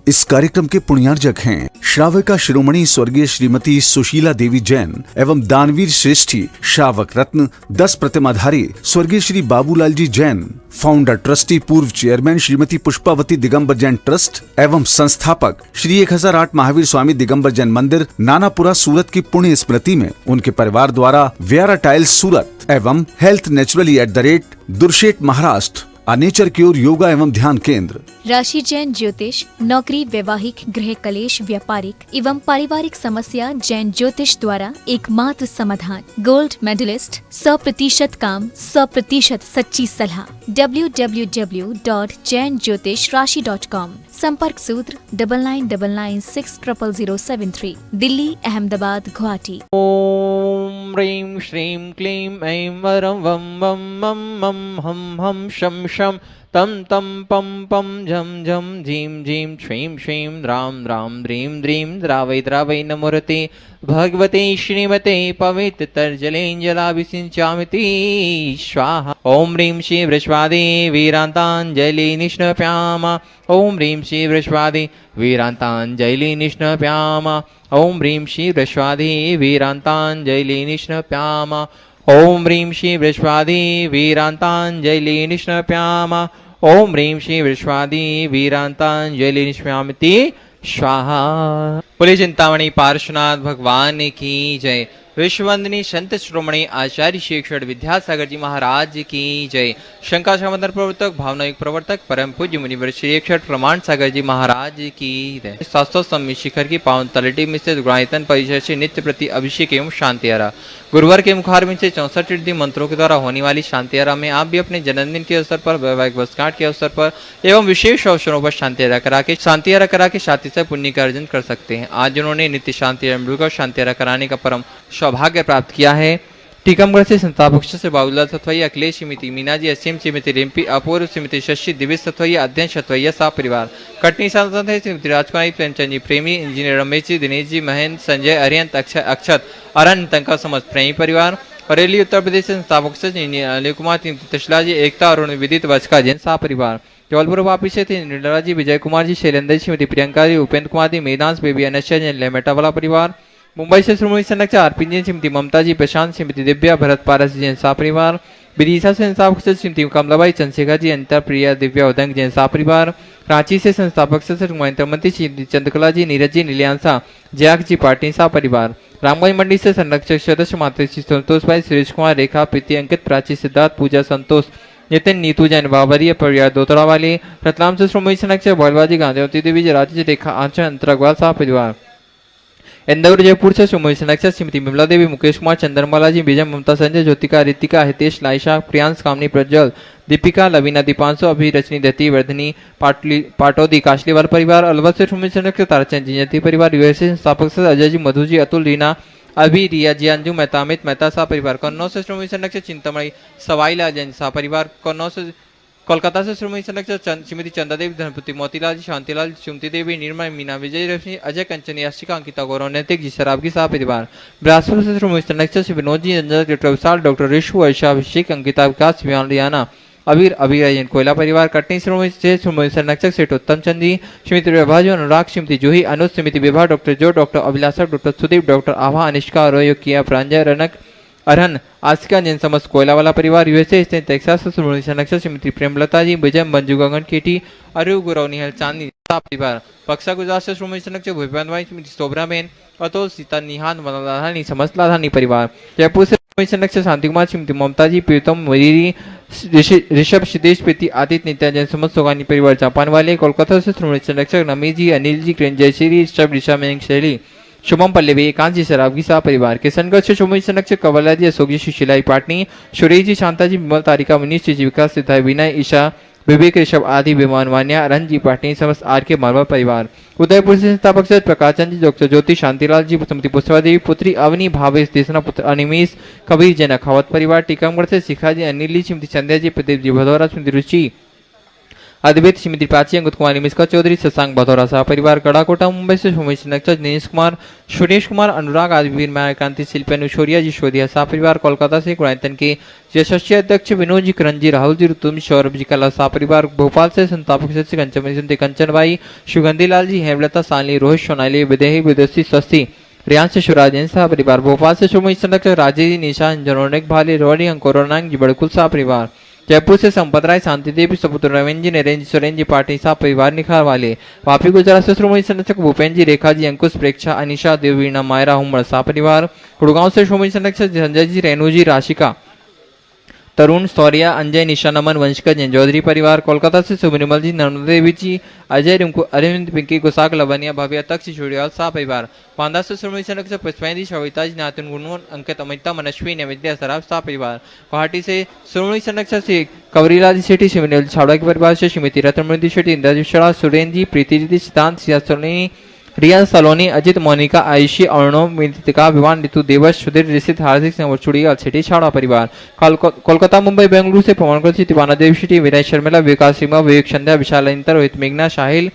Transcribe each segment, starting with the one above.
इस कार्यक्रम के पुण्यार्जक हैं श्राविका शिरोमणि स्वर्गीय श्रीमती सुशीला देवी जैन एवं दानवीर श्रेष्ठी श्रावक रत्न 10 प्रतिमाधारी स्वर्गीय श्री बाबूलाल जी जैन, फाउंडर ट्रस्टी पूर्व चेयरमैन श्रीमती पुष्पावती दिगंबर जैन ट्रस्ट एवं संस्थापक श्री 1008 महावीर स्वामी दिगंबर जैन मंदिर नानापुरा सूरत की पुण्य स्मृति में उनके परिवार द्वारा व्यारा टाइल्स सूरत एवं हेल्थ नेचुरली @दुर्शेट महाराष्ट्र नेचर क्योर योगा एवं ध्यान केंद्र, राशि जैन ज्योतिष, नौकरी, वैवाहिक, गृह कलेश, व्यापारिक एवं पारिवारिक समस्या जैन ज्योतिष द्वारा एकमात्र समाधान। गोल्ड मेडलिस्ट, 100% काम, 100% सच्ची सलाह। www.jainjyotishrashi.com। संपर्क सूत्र 9999600073। दिल्ली, अहमदाबाद, गुवाहाटी। ओम ह्रीं श्रीं क्लीं ऐं वरं वं वं मं मं हं हं शं शं तं तं पं पं झं झं झीं झीं श्रीं श्रीं द्रां द्रां द्रीं द्रीं द्रावै द्रावै नमोरते भगवते श्रीमते पवित्रतर्जलेञ्जलाभिषिञ्चामिति स्वाहा। ओम ह्रीं श्री वृषभादे वीरान्ताञ्जलि निष्णप्यामा। ओम ह्रीं श्री वृषभादे वीरान्ताञ्जलि निष्णप्यामा। ओम ह्रीं श्री वृषभादे वीरान्ताञ्जलि निष्णप्यामा। ओम ह्रीं श्री वृषभादे वीरान्ताञ्जलि निष्णप्यामा। ओम ह्रीं श्री वृषभादे वीरान्ताञ्जलि निष्णप्यामिति स्वाहा। बोले चिंतामणि पार्श्वनाथ भगवान की जय। विश्ववंदनीय संत शिरोमणि आचार्य श्री अक्षर विद्यासागर जी महाराज की जय। शंका समाधान प्रवर्तक, भावनायुक्त प्रवर्तक, परम पूज्य मुनिवर श्री अक्षर प्रमाण सागर जी महाराज की जय। शास्त्रों सम्मित शिखर की पावन तलटी में स्थित गुणायतन परिसर से नित्य प्रति अभिषेक एवं शांति आरा गुरुवार के मुखार में से 64 रिद्धि मंत्रों के द्वारा होने वाली शांति आरा में आप भी अपने जन्मदिन के अवसर पर, वैवाहिक वर्षगांठ के अवसर पर एवं विशेष अवसरों पर शांति आरा करा के शांति से पुण्य का अर्जन कर सकते हैं। आज उन्होंने नित्य शांति आरा शांति आरा कराने का परम सौभाग्य प्राप्त किया है। टीकमगढ़ से संस्थापक से बाबूलाल सतवैया, अखिलेश श्रीमती मीना जी, असीम श्रीमती रिम्पी, अपूर्व श्रीमती शशि, दिव्य सतवैया, अध्ययन सतवैया सा परिवार, कटनी सांसद है श्रीमती राजकुमारी, प्रेमचंद जी प्रेमी, इंजीनियर रमेश जी, दिनेश जी, महेंद्र, संजय, अरियंत, अक्षत, अरन तंका समस्त प्रेमी परिवार, बरेली उत्तर प्रदेश से संस्थापक अनिल कुमार, तशला जी, एकता और विदित वचका जैन सा परिवार, जबलपुर वापी से थे निर्मला जी, विजय कुमार जी, शैलेंद्र श्रीमती प्रियंका जी, उपेंद्र कुमार जी, मेदांश बेबी, अनश्या जैन लेमेटा वाला परिवार, मुंबई से श्रोमणी संरक्षक आरपी जैन, श्रीमती ममता जी, प्रशांत, श्रीमती दिव्या, भरत पारस जैन सा परिवार, विदिशा से संस्थापक श्रीमती कमलाबाई, चंद्रशेखर जी, अनिता, प्रिया, दिव्या, उदंग जैन सा परिवार, रांची से संस्थापक मंत्री श्रीमती चंद्रकला जी, नीरज जी, नीलियांसा, जयाक जी, पार्टी सा परिवार, रामगंज मंडी से संरक्षक सदस्य माता श्री संतोष भाई, सुरेश कुमार, रेखा, प्रीति, अंकित, प्राची, सिद्धार्थ, पूजा, संतोष, नितिन, नीतू जैन, बाबरिया परिवार दोतरा वाले, रतलाम से श्रोमणी संरक्षक बलवाजी, गांधीवती देवी, राजेश, रेखा, आंचल, अंतरागवाल सा परिवार, इंदौर जयपुर से श्रोमणी संरक्षक श्रीमती विमला देवी, मुकेश कुमार, चंद्रमाला जी, विजय, ममता, संजय, ज्योतिका, रितिका, हितेश, लाइशा, प्रियांश, कामनी, प्रज्वल, दीपिका, लवीना, दीपांशु, अभी, रचनी, दत्ती, वर्धनी, पाटौदी, काशलीवाल परिवार, अलवर से श्रोमणी संरक्षक ताराचंद जी परिवार, यूएसए संस्थापक से अजय जी, मधु जी, अतुल, रीना, अभी, रिया जी, अंजू, मेहता, अमित मेहता सा परिवार, कन्नौज से श्रोमणी संरक्षक चिंतामणि सवाईलाल जैन सा परिवार, कन्नौज से कोलकाता से श्रोमणी संरक्षक श्रीमती चंदा देवी, धनपति मोतीलाल जी, शांतिलाल, सुमति देवी, निर्मल, मीना, विजय रश्मि, अजय, कंचन, याशिका, अंकिता, गौरव, नैतिक जी, शराब की सा परिवार, बिलासपुर से श्रोमणी संरक्षक श्री विनोद जी, डॉक्टर विशाल, डॉक्टर ऋषु, वर्षा, अभिषेक, अंकिता, विकास, रियाना, अबीर, अभिराजन, कोयला परिवार, कटनी श्रोमणी से श्रोमणी संरक्षक श्री उत्तम चंद जी, श्रीमती विभाजन, अनुराग, श्रीमती जूही, अनुज, श्रीमती विभा, डॉक्टर जो, डॉक्टर अभिलाषा, डॉक्टर सुदीप, डॉक्टर आभा, अनिष्का, रोयो, किया, प्रांजय, रनक, अरहन, आसिका जैन समस्त कोयला वाला परिवार, यूएसए स्थित टेक्सास से श्रोमणी संरक्षक श्रीमती प्रेमलता जी, विजय, मंजू, गगन, केटी, अरु, गुरव, निहल, चांदनी सा परिवार, बक्सा गुजरात से श्रोमणी संरक्षक भूपेंद्र भाई, श्रीमती शोभना बेन, अतुल, सीता, निहान, लाधानी समस्त लाधानी परिवार, जयपुर से श्रोमणी संरक्षक शांति कुमार, श्रीमती ममता जी, प्रीतम, मरीरी, ऋषभ, सिद्धेश, प्रीति, आदित्य, नित्या जैन समस्त सोगानी परिवार, जापान वाले, कोलकाता से श्रोमणी संरक्षक नमी जी, अनिल जी, जयश्री, ऋषभ, ऋषा, मेंग, शैली, शुभम, पल्लवी, एकांत जी, शराबगी सा परिवार, किशनगढ़ से श्रोमणी संरक्षक कवला जी, अशोक जी, सुशीलाई पाटनी, सुरेश जी, शांता जी, विमल, तारिका, मनीष जी, जीविका, सिद्धाय, विनय, ईशा, विवेक, ऋषभ आदि, विमान, वान्या, रन जी, पाटनी समस्त आर के मारवा परिवार, उदयपुर से संस्थापक से प्रकाशचंद जी, डॉक्टर ज्योति, शांतिलाल जी, श्रीमती पुष्पा देवी, पुत्री अवनी, भावेश, देशना पुत्र अनिमेश, कबीर जैन, अखावत परिवार, टीकमगढ़ से शिखा जी, अनिल जी, श्रीमती संध्या जी, प्रदीप जी, भदौरा, श्रीमती रुचि, अद्वैत श्रीमती प्राची अंकुत कुमारी मिश्रा चौधरी शशांक बथौरा सह परिवार गढ़ाकोटा मुंबई से सोमेश नक्सर दिनेश कुमार सुरेश कुमार अनुराग आदिवीर माया क्रांति शिल्पी अनुशोरिया जी शोधिया सह परिवार कोलकाता से गुणायतन के यशस्वी अध्यक्ष विनोद जी करण जी राहुल जी ऋतुम सौरभ जी कला सह परिवार भोपाल से संस्थापक सदस्य कंचन कंचनबाई सुगंधी लाल जी हेमलता साली रोहित सोनाली विदेही विदेशी स्वस्ति रियांश से शिवराज जैन सह परिवार भोपाल से सोमेश संरक्षक राजेश निशा जनोनिक भाली रोहड़ी अंकोरनांग जी बड़कुल सह परिवार जयपुर से संपत राय शांति देवी सपुत्र रविंद्र जी नरेंद्र सोरेन जी पाटिल साहब परिवार निखार वाले वापी गुजरात से श्रोमणी संरक्षक भूपेन जी रेखा जी अंकुश प्रेक्षा अनिशा देववीणा मायरा हुमड़ साहब परिवार गुड़गांव से श्रोमणी संरक्षक संजय जी रेणु जी राशिका तरुण सौर्या अंजय निशा नमन वंशकर जैन चौधरी परिवार कोलकाता से सुब्रमल जी नर्मदा देवी जी अजय रिंकू अरविंद पिंकी गुसाक लवनिया भव्य तक्ष छोड़ियाल साह परिवार पांडा से श्रोमणी संरक्षक पुष्पेंद्र शविता जी नातन गुणवन अंकित अमिता मनस्वी नैवेद्य सराफ साह परिवार गुवाहाटी से श्रोमणी संरक्षक से कवरीलाल सेठी शिवनील छावड़ा के परिवार से श्रीमती रत्नमृति शेट्टी इंद्रजीत शरा सुरेन जी प्रीति जी सिद्धांत सियासोनी रिया सलोनी अजित मोनिका आयुषी अर्णव मितिका विवान ऋतु देवश सुधीर ऋषित हार्दिक सिंह चुड़ी अलसेठी छावड़ा परिवार कोलकाता मुंबई बेंगलुरु से पवन से तिवाना देव शेट्टी विनय शर्मिला विकास सिंह विवेक संध्या विशाल इंतर रोहित मेघना शाहिल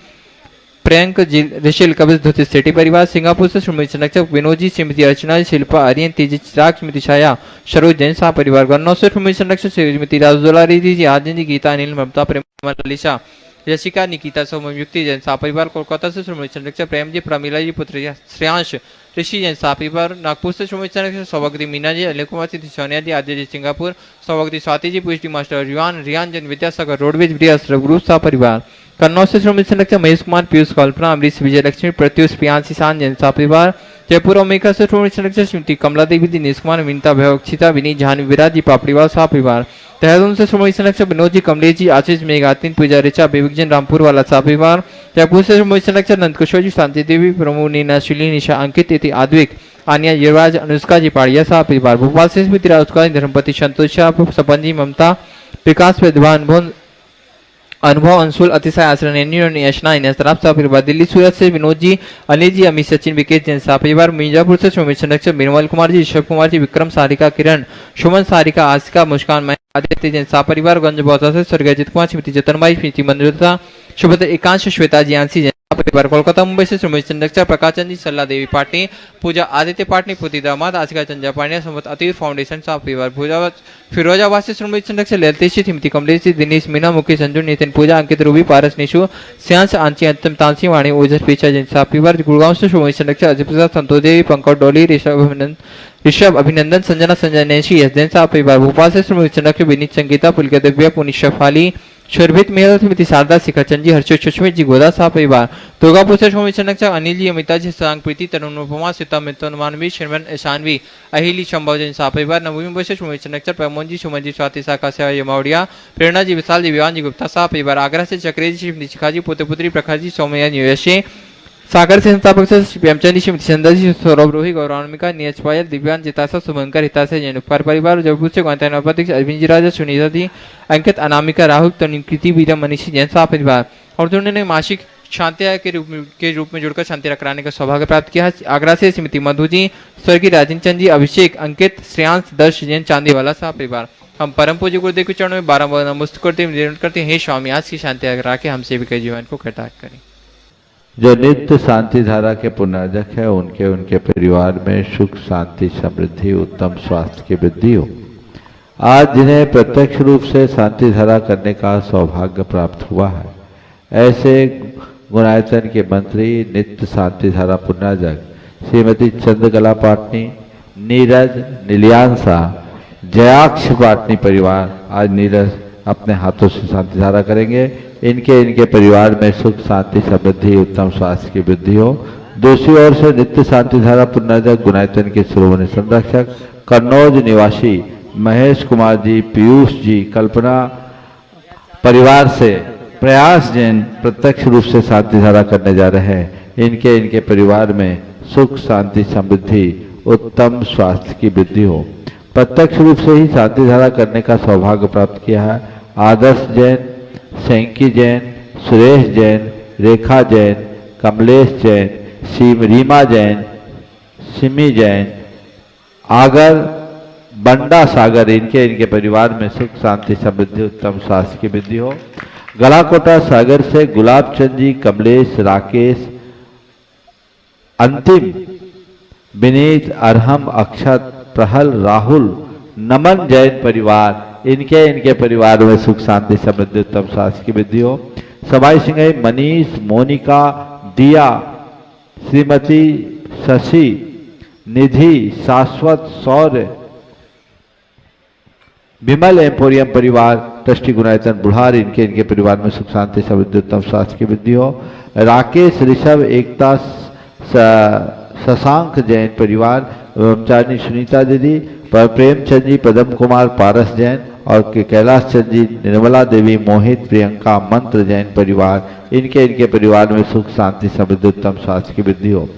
प्रियंक ऋषिल कविश धोती सेठी परिवार सिंगापुर से श्रीमती संरक्षक विनोद जी श्रीमती अर्चना शिल्पा आर्यन तेजी चिराग श्रीमती छाया सरोज जैन शाह परिवार गन्नौर से श्रीमती संरक्षक श्रीमती राजदोला रिधि जी आर्यन जी गीता अनिल ममता प्रेम अलीशा यशिका निकिता सोमम युक्ति जैन शाह परिवार कोलकाता से श्रीमती संरक्षक प्रेम जी प्रमिला जी पुत्र श्रेयांश ऋषि जैन शाह परिवार नागपुर से श्रीमती संरक्षक सौभाग्य मीना जी अनिल कुमार सिद्धि सोनिया जी आद्य जी सिंगापुर सौभाग्य स्वाति जी पुष्टि मास्टर रियान जैन विद्यासागर रोडवेज ब्रियास रघुरू शाह परिवार कन्नौज से श्रीमती संरक्षक महेश कुमार पीयूष कल्पना अमरीश विजय लक्ष्मी प्रत्युष प्रियांशी शान जैन शाह परिवार जयपुर अमेरिका से श्रीमती संरक्षक श्रीमती कमला देवी दिनेश कुमार विनीता भयोक्षिता विनीत झानी विराज जी पापड़ीवाल शाह परिवार देहरादून से श्रीमती संरक्षक विनोद जी कमलेश जी आशीष मेघातिन पूजा ऋचा विवेकजन रामपुर वाला शाह परिवार जयपुर से श्रीमती संरक्षक नंदकिशोर जी शांति देवी प्रमु नीना शिली निशा अंकित इति आद्विक आनिया युवराज अनुष्का जी पाड़िया शाह परिवार भोपाल से स्मृति राजकुमार धर्मपति संतोष शाह सपन जी ममता विकास विद्वान अनुभव अंशुल अतिशय आश्रय यशना इनसराफ शाह परिवार दिल्ली सूरत से विनोद जी अनिल जी अमित सचिन विकेश जैन शाह परिवार मिर्जापुर से श्रोमित संरक्षक बिनवल कुमार जी ऋषभ कुमार जी विक्रम सारिका किरण सुमन सारिका आसिका मुस्कान आदित्य जैन शाह परिवार गंज बौसा से स्वर्गीय अजित कुमार श्रीमती जतनबाई श्रीमती मंजुलता सुभद्र एकांश श्वेता जी आंसी जैन परिवार कोलकाता मुंबई से श्रीमती संरक्षक प्रकाश चंद जी सल्ला देवी पाटनी पूजा आदित्य पाटनी पुती दामाद आसिका चंद्रा पांड्या समत अतीर फाउंडेशन शाह परिवार फिरोजाबाद से श्रीमती संरक्षक ललितेश थिमती कमलेश जी दिनेश मीना मुकेश संजू नितिन पूजा अंकित रूबी पारस निशु सियांश आंची अंतम तांसी वाणी ओजस पीछा जैन शाह परिवार गुड़गांव से श्रीमती संरक्षक अजय प्रसाद संतोष देवी पंकज डोली ऋषभ अभिनंदन संजना संजय नैशी यशदैन शाह परिवार भोपाल से श्रीमती संरक्षक विनीत संगीता पुलके दिव्या पुनित शफाली शोरभित मेहरा समिति शारदा शिखरचंद जी हर्षोद सुष्मित जी गोदा शाह परिवार दुर्गापुर से श्रोमणी संरक्षक अनिल जी अमिता जी सांग प्रीति तरुण उपमा सीता मित्तन मानवी शर्मन ईशानवी अहिली शंभव जैन शाह परिवार नवी मुंबई से श्रोमणी संरक्षक प्रमोद जी सुमन जी स्वाति शाखा से यमौड़िया प्रेरणा जी विशाल जी विवान जी गुप्ता शाह परिवार आगरा से चक्रे जी श्रीमती शिखा जी पुत्र पुत्री प्रखर जी सौम्या निवेशे सागर से संस्थापक से प्रेमचंद जी श्रीमती चंदा जी सौरभ रोही गौरवान्विका नीरज पायल दिव्यांग जितासा शुभंकर हितासे जैन उपकार परिवार जयपुर से गौतम अरविंद जी राजा सुनीता जी अंकित अनामिका राहुल तनिकृति वीरम मनीषी जैन शाह परिवार और दोनों ने मासिक शांतिया के रूप में जुड़कर शांति रखवाने का सौभाग्य प्राप्त किया। आगरा से श्रीमती मधु जी स्वर्गीय राजेंद्र चंद जी अभिषेक अंकित श्रेयांश दर्श जैन चांदीवाला शाह परिवार। हम परम पूज्य गुरुदेव के चरणों में 12 बार नमस्कार करते हैं। स्वामी आज की शांति रखा के हम सेविका जीवन को कटाक्ष करें। जो नित्य शांति धारा के पुनर्जक है उनके परिवार में सुख शांति समृद्धि उत्तम स्वास्थ्य की वृद्धि हो। आज जिन्हें प्रत्यक्ष रूप से शांति धारा करने का सौभाग्य प्राप्त हुआ है, ऐसे गुणायतन के मंत्री नित्य शांति धारा पुनर्जक श्रीमती चंद्रकला पाटनी, नीरज नीलियान शाह, जयाक्ष पाटनी परिवार आज नीरज अपने हाथों से शांति धारा करेंगे। इनके परिवार में सुख शांति समृद्धि उत्तम स्वास्थ्य की वृद्धि हो। दूसरी ओर से नित्य शांति धारा पुनर्जक गुणायतन के श्रोमणी संरक्षक कन्नौज निवासी महेश कुमार जी, पीयूष जी, कल्पना परिवार से प्रयास जैन प्रत्यक्ष रूप से शांति धारा करने जा रहे हैं। इनके परिवार में सुख शांति समृद्धि उत्तम स्वास्थ्य की वृद्धि हो। प्रत्यक्ष रूप से ही शांति धारा करने का सौभाग्य प्राप्त किया है आदर्श जैन, सैंकी जैन, सुरेश जैन, रेखा जैन, कमलेश जैन, रीमा जैन, सिमी जैन, आगर बंडा सागर इनके परिवार में सुख शांति समृद्धि उत्तम स्वास्थ्य की वृद्धि हो। गलाकोटा सागर से गुलाब चंद जी, कमलेश, राकेश, अंतिम, विनीत, अरहम, अक्षत, प्रहल, राहुल, नमन जैन परिवार, इनके परिवार में सुख शांति समृद्धि उत्तम स्वास्थ्य की वृद्धि हो। सबाई सिंह, मनीष, मोनिका, दिया, श्रीमती शशि, निधि, शाश्वत, शौर्य, विमल एम्पोरियम परिवार, ट्रस्टी गुणायतन बुढ़ार, इनके परिवार में सुख शांति समृद्धि उत्तम स्वास्थ्य की वृद्धि हो। राकेश, ऋषभ, एकता, शशांक जैन परिवार, ब्रह्मचारिणी सुनीता दीदी, प्रेमचंद जी, पदम कुमार, पारस जैन और कैलाश चंद जी, निर्मला देवी, मोहित, प्रियंका, मंत्र जैन परिवार, इनके परिवार में सुख शांति समृद्धि उत्तम स्वास्थ्य की वृद्धि हो।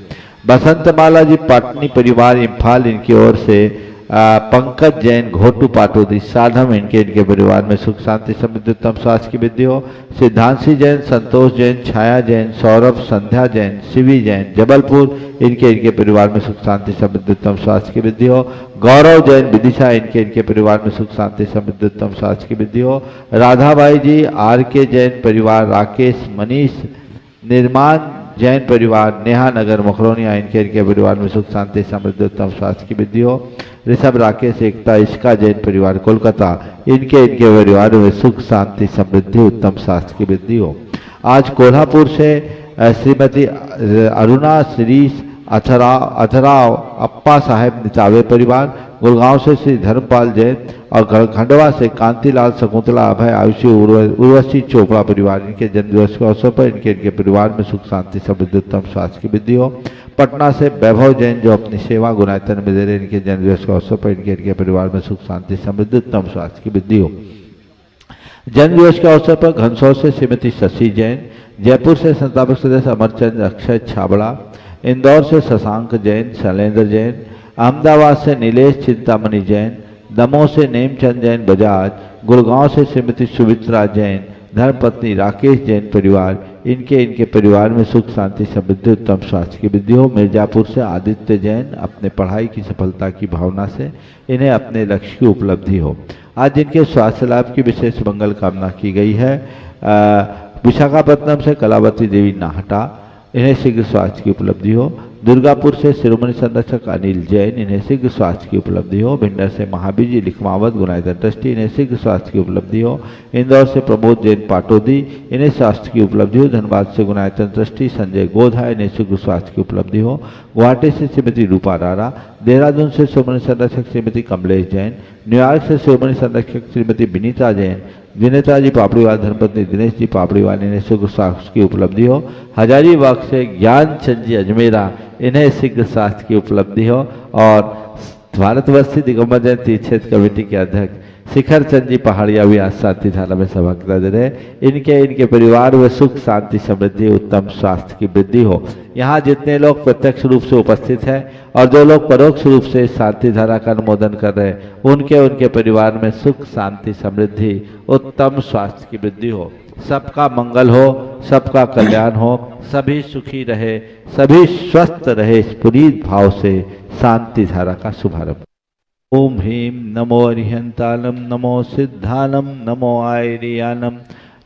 बसंतमाला जी, पाटनी परिवार, इम्फाल, इनकी ओर से पंकज जैन, घोटू पाटोदी, साधम, इनके परिवार में सुख शांति समृद्धि उत्तम स्वास्थ्य की वृद्धि हो। सिद्धांशी जैन, संतोष जैन, छाया जैन, सौरभ, संध्या जैन, शिवी जैन, जबलपुर, इनके परिवार में सुख शांति समृद्धि उत्तम स्वास्थ्य की वृद्धि हो। गौरव जैन, विदिशा, इनके परिवार में सुख शांति समृद्धि उत्तम स्वास्थ्य की वृद्धि हो। राधाबाई जी, आर के जैन परिवार, राकेश, मनीष, निर्माण जैन परिवार, नेहा नगर, मखरोनिया, इनके परिवार में सुख शांति समृद्धि उत्तम स्वास्थ्य की वृद्धि हो। ऋषभ, राकेश, एकता, इश्का जैन परिवार, कोलकाता, इनके परिवार में सुख शांति समृद्धि उत्तम स्वास्थ्य की वृद्धि हो। आज कोल्हापुर से श्रीमती अरुणा, श्रीश, अथराव, अप्पा साहेब निचावे परिवार, गुड़गांव से श्री धर्मपाल जैन और खंडवा से कांतिलाल, शकुंतला, अभय, आयुषी, उर्वशी चोपड़ा परिवार, इनके जन्मदिवस के अवसर पर इनके परिवार में सुख शांति समृद्धि उत्तम स्वास्थ्य की वृद्धि हो। पटना से वैभव जैन जो अपनी सेवा गुणायतन में दे रहे, इनके जन्मदिवस के अवसर पर इनके परिवार में सुख शांति समृद्धि उत्तम स्वास्थ्य की वृद्धि हो। जन्मदिवस के अवसर पर घनसौर से श्रीमती शशि जैन, जयपुर से संस्थापक सदस्य अमरचंद अक्षय छाबड़ा, इंदौर से शशांक जैन, शैलेंद्र जैन, अहमदाबाद से नीलेश चिंतामणि जैन, दमोह से नेमचंद जैन बजाज, गुड़गांव से श्रीमती सुमित्रा जैन, धर्मपत्नी राकेश जैन परिवार, इनके परिवार में सुख शांति समृद्धि उत्तम स्वास्थ्य की वृद्धि हो। मिर्जापुर से आदित्य जैन, अपने पढ़ाई की सफलता की भावना से इन्हें अपने लक्ष्य की उपलब्धि हो। आज इनके स्वास्थ्य लाभ की विशेष मंगल कामना की गई है। विशाखापट्टनम से कलावती देवी नाहटा, इन्हें शीघ्र स्वास्थ्य की उपलब्धि हो। दुर्गापुर से शिरोमणि संरक्षक अनिल जैन, इन्हें शीघ्र स्वास्थ्य की उपलब्धि हो। भिंडर से महावीर जी लिखमावत, गुणायतन ट्रस्टी, इन्हें शीघ्र स्वास्थ्य की उपलब्धि हो। इंदौर से प्रमोद जैन पाटोदी, इन्हें स्वास्थ्य की उपलब्धि हो। धनबाद से गुणायतन ट्रस्टी संजय गोधा, इन्हें शीघ्र स्वास्थ्य की उपलब्धि हो। गुवाहाटी से श्रीमती रूपा रारा, देहरादून से शिरोमणि संरक्षक श्रीमती कमलेश जैन, न्यूयॉर्क से शिरोमणि संरक्षक श्रीमती विनीता जैन, विनेता जी पापड़ीवाल, धर्मपत्नी दिनेश जी पापड़ीवाल, इन्हें शीघ्र स्वास्थ्य की उपलब्धि हो। हजारीबाग से ज्ञान चंद जी अजमेरा, इन्हें शीघ्र स्वास्थ्य की उपलब्धि हो। और भारतवर्षी दिगंबर जैन तीर्थ क्षेत्र कमेटी के अध्यक्ष शिखर चंद जी पहाड़िया भी आज शांति धारा में सभा दे रहे, इनके परिवार में सुख शांति समृद्धि उत्तम स्वास्थ्य की वृद्धि हो। यहाँ जितने लोग प्रत्यक्ष रूप से उपस्थित हैं और जो लोग परोक्ष रूप से शांति धारा का अनुमोदन कर रहे हैं, उनके परिवार में सुख शांति समृद्धि उत्तम स्वास्थ्य की वृद्धि हो। सबका मंगल हो, सबका कल्याण हो, सभी सुखी रहे, सभी स्वस्थ रहे, इस पुनीत भाव से शांति धारा का शुभारंभ। ओम ह्रीं नमो अरिहंतालम, नमो सिद्धानम, नमो आयरियानम,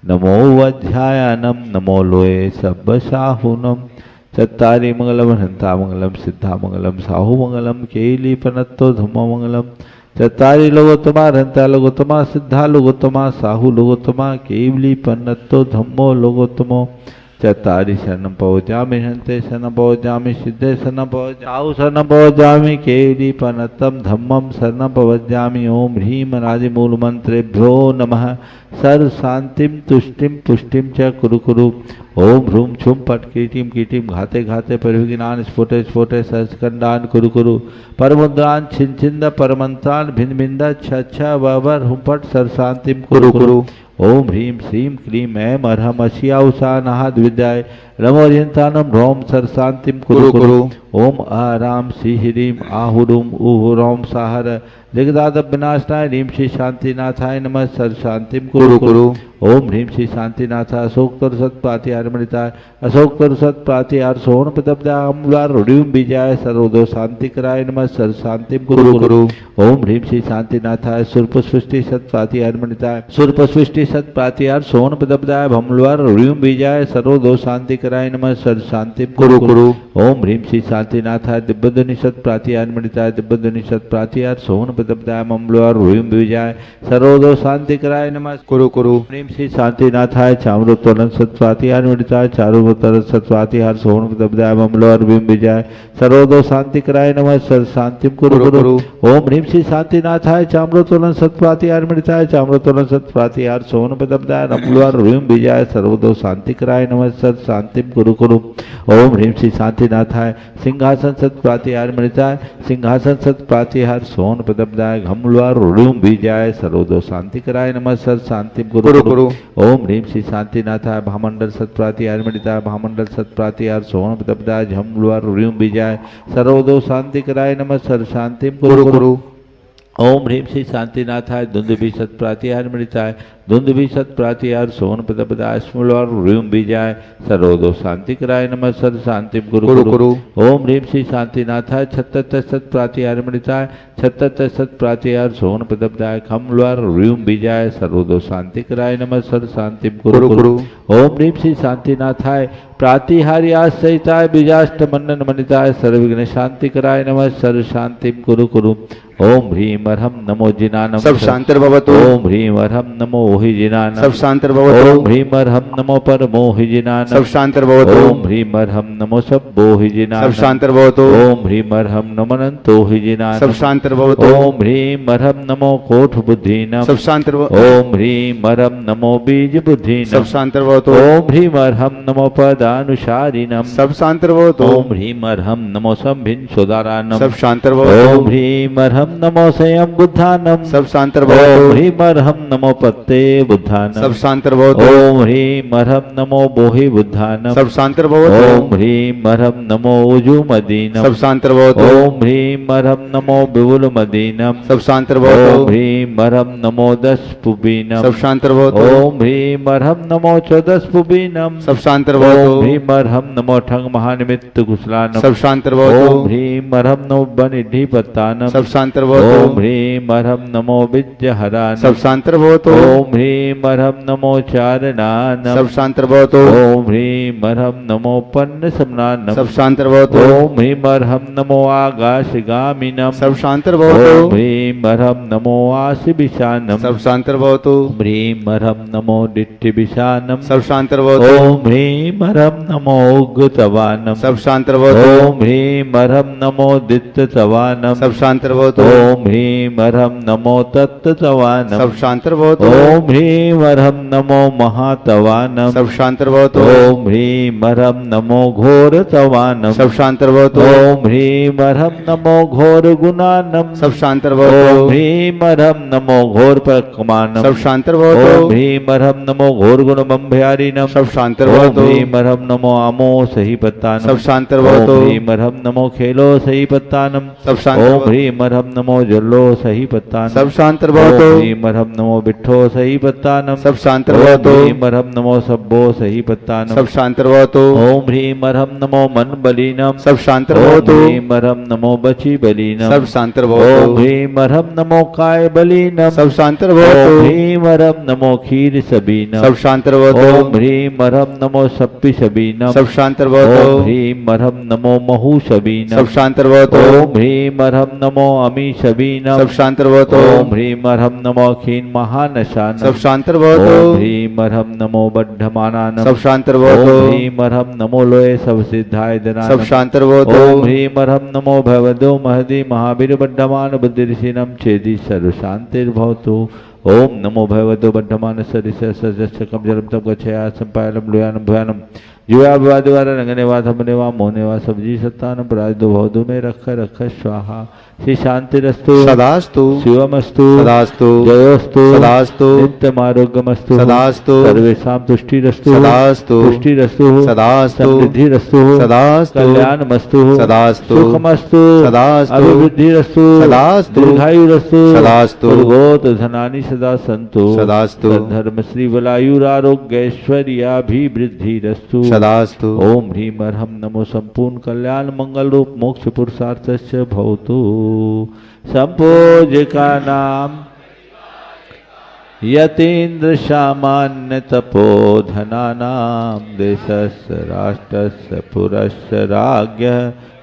नमो वज्रायानम, नमो लोये सब्बसाहुनम। चत्तारि मंगलम हंता मंगलम, सिद्धा मंगलम, साहु मंगलम, केली पनत्तो धम्मो मंगलम। चत्तारि लोगोत्तमा, हंता लोगोत्तमा, सिद्धा लोगोत्तमा, साहु लोगोत्तमा, केवली पन्नत्तो धम्मो लोगोत्तमो। चत्तारि शरणं पवजामि, हन्ते शरणं पवजामि, सिद्धे शरणं पवजामि, साहु शरणं पवजामि, केवली पन्नत्तं धम्मं शरणं पवजामि। ओम ह्रीं राजि मूल मंत्रेभ्यो नमः। सर्व शांतिं तुष्टिं पुष्टिं च कुरु कुरु। ओम ह्रूं छुं पट कीटिं कीटिं, घाते घाते परिविघ्नान् स्फोटे स्फोटे सहस्रखण्डान् कुरु कुरु। परमुद्रान् छिन् छिन्द परमन्त्रान् भिन्न भिन्द छ छ ववर हुं पट सर्व शांतिं कुरु कुरु। ओम ह्रीं श्रीं क्लीं ऐं अर्हम् अस्या उषा नाहद विद्याय रमोरियंतानम ह्रौम सर शांतिम कुरु कुरु। ओम आराम सी ह्रीम आहुरुम उहुरोम साहर जगदाद विनाशनाय ह्रीम श्री शांतिनाथाय नमः सर शांतिम कुरु कुरु। ओम ह्रीम श्री शांतिनाथ अशोक तरसत प्रातिहार मणिताय अशोक तरसत प्रातिहार सोहन प्रदब्दाय अम्लार रुड्यूम बीजाय सर्वदो शांति कराय नमः सर शांतिम कुरु कुरु। ओम ह्रीम श्री शांतिनाथाय सुरपुष्टि सत प्रातिहार मणिताय सुरपुष्टि सत प्रातिहार सोहन प्रदब्दाय भमलवार रुड्यूम बीजाय सर्वदो शांति कराय नमः सर शांतिम कुरु कुरु। ओम ह्रीम श्री शांतिनाथाय दिव्यध्वनिषत् प्रातिहार मणिताय दिव्यध्वनिषत् प्रातिहार सोहन प्रदब्दाय ममलवार रुड्यूम बीजाय सर्वदो शांति कराय नमः कुरु कुरु। श्री शांतिनाथाय चामरोत्तोलन सत्प्रातिहार मणिताय चारुवतर सत्प्रातिहार सोहन प्रदब्दाय ममलवार बिंब विजय सर्वदो शांति कराय नमः सर शांतिम कुरु कुरु। ओम ह्रीम श्री शांतिनाथाय चामरोत्तोलन सत्प्रातिहार मणिताय चामरोत्तोलन सत्प्रातिहार सोहन प्रदब्दाय ममलवार बिंब विजय सर्वदो शांति कराय नमः सर शांतिम कुरु कुरु। ओम ह्रीम श्री शांतिनाथाय सिंहासन सत्प्रातिहार मणिताय सिंहासन सत्प्रातिहार सोहन प्रदब्दाय घमलवार बिंब विजय सर्वदो शांति कराय नमः सर शांतिम कुरु कुरु। ओम ह्रीम श्री शांतिनाथाय भामंडल सत्प्रातिहार मणिताय भामंडल सत्प्रातिहार सोहन प्रदब्दाय झमलवार रुड्यूम बीजाय सर्वदो शांति कराय नमः सर शांतिम कुरु कुरु। ओम ह्रीम श्री शांतिनाथाय धुंधुभि सत्प्रातिहार मणिताय धुंधुभि सत्प्रातिहार सोहन प्रदब्दाय स्मलवार रुड्यूम बीजाय सर्वदो शांति कराय नमः सर शांतिम कुरु कुरु। ओम ह्रीम श्री शांतिनाथाय छत्तर सत्प्रातिहार मणिताय छत्तर सत्प्रातिहार सोहन प्रदब्दाय खमलवार रुड्यूम बीजाय सर्वदो शांति कराय नमः सर शांतिम कुरु कुरु। ओम ह्रीम श्री शांतिनाथाय प्रातिहार्यास सहिताय बीजाष्ट मन्नन मणिताय सर्वविघ्न शांति कराय नमः सर शांतिम कुरु कुरु। ओम ह्रीम अर्हम नमो जिनानम सब शांतिर्भवतु। ओम ह्रीम अर्हम नमो ओहि जिनानम सब शांतिर्भवतु। ओम ह्रीम अर्हम नमो परमो हि जिनानम सब शांतिर्भवतु। ओम ह्रीम अर्हम नमो सब्बो हि जिनानम सब शांतिर्भवतु। ओम ह्रीम अर्हम नमो अनंतो हि जिनानम सब शांतिर्भवतु। ओम ह्रीम अर्हम नमो कोठ बुद्धिनम सब शांतिर्भवतु। ओम ह्रीम अर्हम नमो बीज बुद्धिनम सब शांतिर्भवतु। ओम ह्रीम अर्हम नमो पदानुसारिणम सब शांतिर्भवतु। ओम ह्रीम अर्हम नमो संभिन सुदारानम सब शांतिर्भवतु। ओम ह्रीम अर्हम नमो संयम बुद्धानम सब शांतिर्भवतु। ओम ह्रीम अर्हम नमो पत्ते बुद्धानम सब शांतिर्भवतु। ओम ह्रीम अर्हम नमो बोहि बुद्धानम सब शांतिर्भवतु। ओम ह्रीम अर्हम नमो उजु मदीनम सब शांतिर्भवतु। ओम ह्रीम अर्हम नमो बिवुल मदीनम सब शांतिर्भवतु। ओम ह्रीम अर्हम नमो दस पुबीनम सब शांतिर्भवतु। ओम ह्रीम अर्हम नमो चौदस पुबीनम सब शांतिर्भवतु। ओम ह्रीम अर्हम नमो ठंग महानिमित्त कुशलानम सब शांतिर्भवतु। ओम ह्रीम अर्हम नमो बनिधि पत्तानम सब शांतिर्भवतु। ओम ह्रीम अर्हम नमो विज्जहरानम सब शांतिर्भवतु। ओम ह्रीम अर्हम नमो चारणानम सब शांतिर्भवतु। ओम ह्रीम अर्हम नमो पन्न समनानम सब शांतिर्भवतु। ओम ह्रीम अर्हम नमो आकाशगामिनम सब शांतिर्भवतु। ओम ह्रीम अर्हम नमो आशिविशानम सब शांतिर्भवतु। ओम ह्रीम अर्हम नमो दिट्ठिविशानम सब शांतिर्भवतु। ओम ह्रीम अर्हम नमो उग्गतवानम सब शांतिर्भवतु। ओम ह्रीम अर्हम नमो दित्ततवानम सब शांतिर्भवतु। ओम ह्रीम अर्हम नमो तत्ततवानम सब शांतिर्भवतु। ओम ह्रीम अर्हम नमो महातवानम सब शांतिर्भवतु। ओम ह्रीम अर्हम नमो घोरतवानम सब शांतिर्भवतु। ओम ह्रीम अर्हम नमो घोर गुणानम सब शांतिर्भवतु। ओम ह्रीम अर्हम नमो घोर प्रकमानम सब शांतिर्भवतु। ओम ह्रीम अर्हम नमो घोर गुण बंभयारिनम सब शांतिर्भवतु। ओम ह्रीम अर्हम नमो अमो सही पत्तानम सब शांतिर्भवतु। ओम ह्रीम अर्हम नमो खेलो सही पत्तानम सब ओम शांतिर्भवतु। ह्रीम अर्हम नमो जल्लो सही पत्तानम सब शांतिर्भवतु। ओम ह्रीम अर्हम नमो बिट्ठो सही पत्तानम सब शांतिर्भवतु। ओम ह्रीम अर्हम नमो सब्बो सही पत्तानम सब शांतिर्भवतु। ओम ह्रीम अर्हम नमो मन बलीनम सब शांतिर्भवतु। ओम ह्रीम अर्हम नमो बची बलीनम सब शांतिर्भवतु। ओम ह्रीम अर्हम नमो काय बलीनम सब शांतिर्भवतु। ओम ह्रीम अर्हम नमो खीर सबीनम सब शांतिर्भवतु। ओम ह्रीम अर्हम नमो सप्पि सबीनम सब शांतिर्भवतु। ओम ह्रीम अर्हम नमो महु सबीनम सब शांतिर्भवतु। ओम ह्रीम अर्हम नमो अमी सबीनम सब शांतिर्भवतु। ओम ह्रीम अर्हम नमो अखीन महानशानम सब शांतिर्भवतु। ओम ह्रीम अर्हम नमो बद्धमानानम सब शांतिर्भवतु। ओम ह्रीम अर्हम नमो लोये सब सिद्धाय दनानम सब शांतिर्भवतु। ओम ह्रीम अर्हम नमो भगवतो महदी महावीर बद्धमान बुद्धिर्षिणम छेदी सर्व शांतिर्भवतु। ओम नमो भगवतो बद्धमान सरिस सजस्कम जलम तम गच्छया संपायलम लुयानम भयानम जुया विवाद द्वारा रंगने वा थमने वा मोहने वा सब्जी सत्तान प्राज दो भवदु में रख स्वाहा श्री शांतिरस्तु सदास्तु शिवमस्तु सदास्तु जयोस्तु सदास्तु नित्यमारोग्यमस्तु सदास्तु सर्वेषां तुष्टिरस्तु सदास्तु पुष्टिरस्तु सदास्तु समृद्धिरस्तु सदास्तु कल्याणमस्तु सदास्तु सुखमस्तु सदास्तु अभिवृद्धिरस्तु सदास्तु दीर्घायुरस्तु सदास्तु पुर्गोत धनानि सदा सन्तु सदास्तु धर्म श्री बलायुरारोग्यैश्वर्याभिवृद्धिरस्तु सदास्तु ओम ह्रीं अर्हं नमो संपूर्ण कल्याण मंगल रूप मोक्ष पुरुषार्थस्य भवतु संपूज्य का नाम यतीन्द्र सामान्य तपोधनानां देशस्य राष्ट्रस्य पुरस्य राज्ञः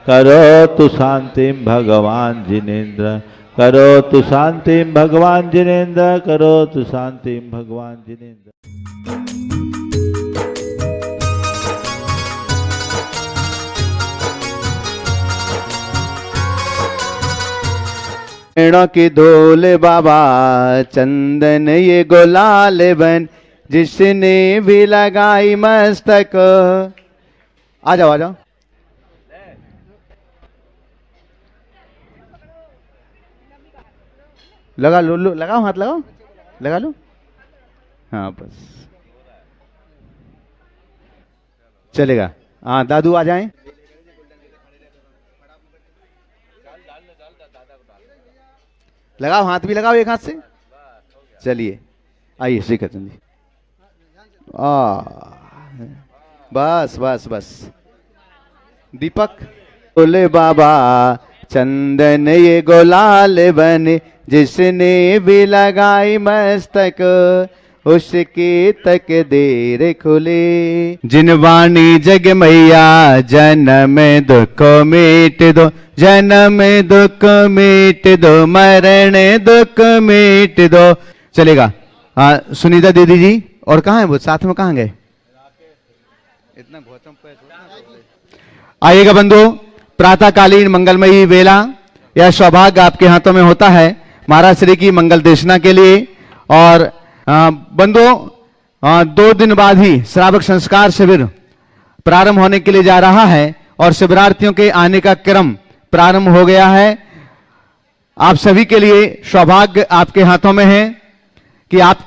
करोतु शांतिं भगवान् जिनेन्द्र करोतु शांतिं भगवान् जिनेन्द्र करोतु शांतिं भगवान् जिनेन्द्र। पेड़ों की धूल बाबा चंदन ये गुलाल बन जिसने भी लगाई मस्तक। आ जाओ आ जाओ, लगा लो, लगाओ हाथ लगाओ, लगा लो। हाँ बस चलेगा। हाँ दादू आ जाएं। लगाओ हाथ भी लगाओ एक हाथ से। चलिए आइए श्रीकृष्ण जी। बस बस बस। दीपक बोले बाबा चंदन ये गुलाल बने जिसने भी लगाई मस्तक उसके तक देर खुले। जिन वाणी जग मैया जन्म दुख मिट दो, जन्म दुख मिट दो, मरण दुख मिट दो। चलेगा। हाँ सुनीता दीदी जी, और कहाँ है वो, साथ में कहाँ गए? इतना आइएगा बंधु। प्रातःकालीन मंगलमयी वेला यह सौभाग्य आपके हाथों में होता है महाराज श्री की मंगल देशना के लिए। और बंधु 2 दिन बाद ही श्रावक संस्कार शिविर प्रारंभ होने के लिए जा रहा है और शिविरार्थियों के आने का क्रम प्रारंभ हो गया है। आप सभी के लिए सौभाग्य आपके हाथों में है कि आप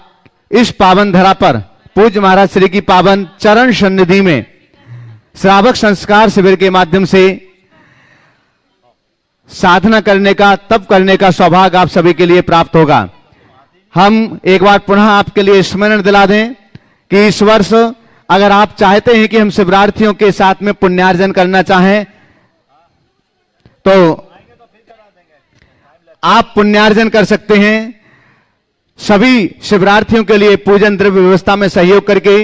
इस पावन धरा पर पूज्य महाराज श्री की पावन चरण सन्निधि में श्रावक संस्कार शिविर के माध्यम से साधना करने का, तप करने का सौभाग्य आप सभी के लिए प्राप्त होगा। हम एक बार पुनः आपके लिए स्मरण दिला दें कि इस वर्ष अगर आप चाहते हैं कि हम शिविरार्थियों के साथ में पुण्यार्जन करना चाहें तो आप पुण्यार्जन कर सकते हैं। सभी शिविरार्थियों के लिए पूजन द्रव्य व्यवस्था में सहयोग करके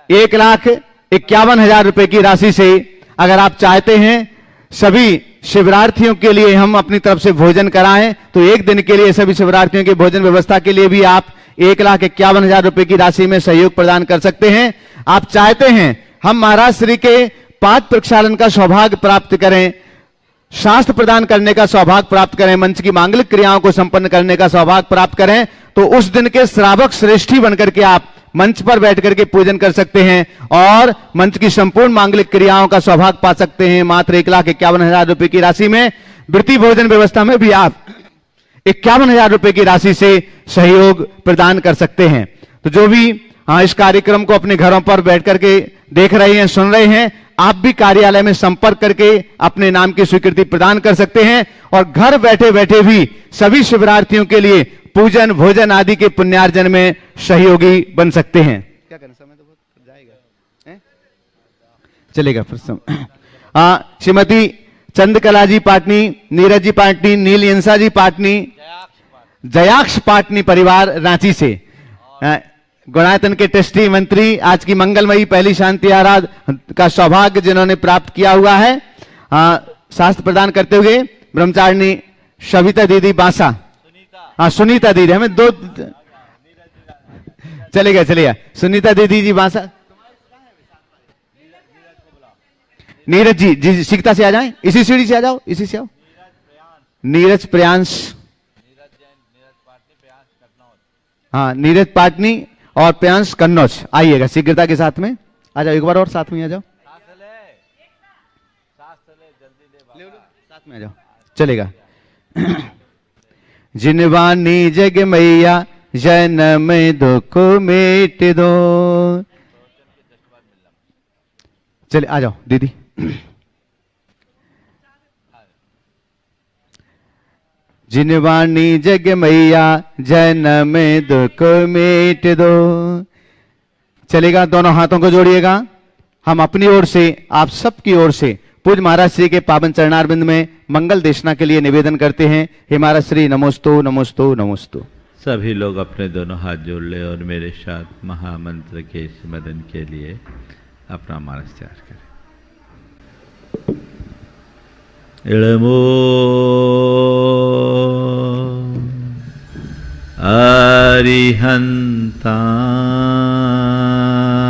1,51,000 रुपए की राशि से अगर आप चाहते हैं सभी शिविरार्थियों के लिए हम अपनी तरफ से भोजन कराएं तो एक दिन के लिए सभी शिविरार्थियों के भोजन व्यवस्था के लिए भी आप 1,51,000 रुपए की राशि में सहयोग प्रदान कर सकते हैं। आप चाहते हैं हम महाराज श्री के पाद प्रक्षालन का सौभाग्य प्राप्त करें, शास्त्र प्रदान करने का सौभाग्य प्राप्त करें, मंच की मांगलिक क्रियाओं को संपन्न करने का सौभाग्य प्राप्त करें, तो उस दिन के श्रावक श्रेष्ठी बनकर के आप मंच पर बैठ करके पूजन कर सकते हैं और मंच की संपूर्ण मांगलिक क्रियाओं का सौभाग्य पा सकते हैं। मात्र 1,51,000 रुपए की राशि में वृत्ति भोजन व्यवस्था में भी आप 51,000 रुपए की राशि से सहयोग प्रदान कर सकते हैं। तो जो भी इस कार्यक्रम को अपने घरों पर बैठ करके देख रहे हैं, सुन रहे हैं, आप भी कार्यालय में संपर्क करके अपने नाम की स्वीकृति प्रदान कर सकते हैं और घर बैठे बैठे भी सभी शिविरार्थियों के लिए पूजन भोजन आदि के पुण्यार्जन में सहयोगी बन सकते हैं। क्या करना, समय तो बहुत जाएगा, चलेगा फिर श्रीमती चंद्रकला जी पाटनी, नीरज जी पाटनी, नीलयंसा जी पाटनी, जयाक्ष पाटनी परिवार रांची से गुणायतन के ट्रस्टी मंत्री आज की मंगलमयी पहली शांति आराध का सौभाग्य जिन्होंने प्राप्त किया हुआ है। शास्त्र प्रदान करते हुए ब्रह्मचारिणी सविता दीदी बांसा, सुनीता दीदी, हमें 2 चलेगा सुनीता दीदी जी बांसा, नीरज जी सीखता से आ जाएं, इसी सीढ़ी से आ जाओ, इसी से आओ। नीरज प्रियांश, नीरज पाटनी और प्रियांश कन्नौज, आइएगा शीघ्रता के साथ में आ जाओ। एक बार और साथ में आ जाओ, साथ में आ जाओ। चलेगा। जिनवानी जग मैया जन्म दुख मेट दो। चले आ जाओ दीदी। जिनवानी जग मैया जन्म दुख मेट दो। चलेगा, दोनों हाथों को जोड़िएगा। हम अपनी ओर से, आप सबकी ओर से पूज्य महाराज श्री के पावन चरणारविंद में मंगल देशना के लिए निवेदन करते हैं। हे महाराज श्री, नमोस्तु नमोस्तु नमोस्तु। सभी लोग अपने दोनों हाथ जोड़ ले और मेरे साथ महामंत्र के स्मरण के लिए अपना मानस तैयार करें। इळमो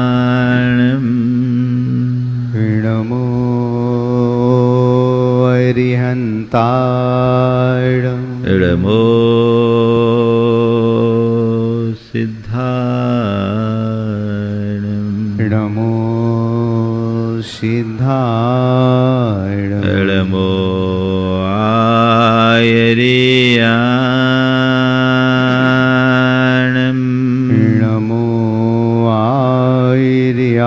अरिहन्ताणम् नमो अरिहन्ताणम्। इळमो सिद्धाणम्। नमो सिद्धाणम्। इळमो आयर्याणम्। नमो आयर्याणम्।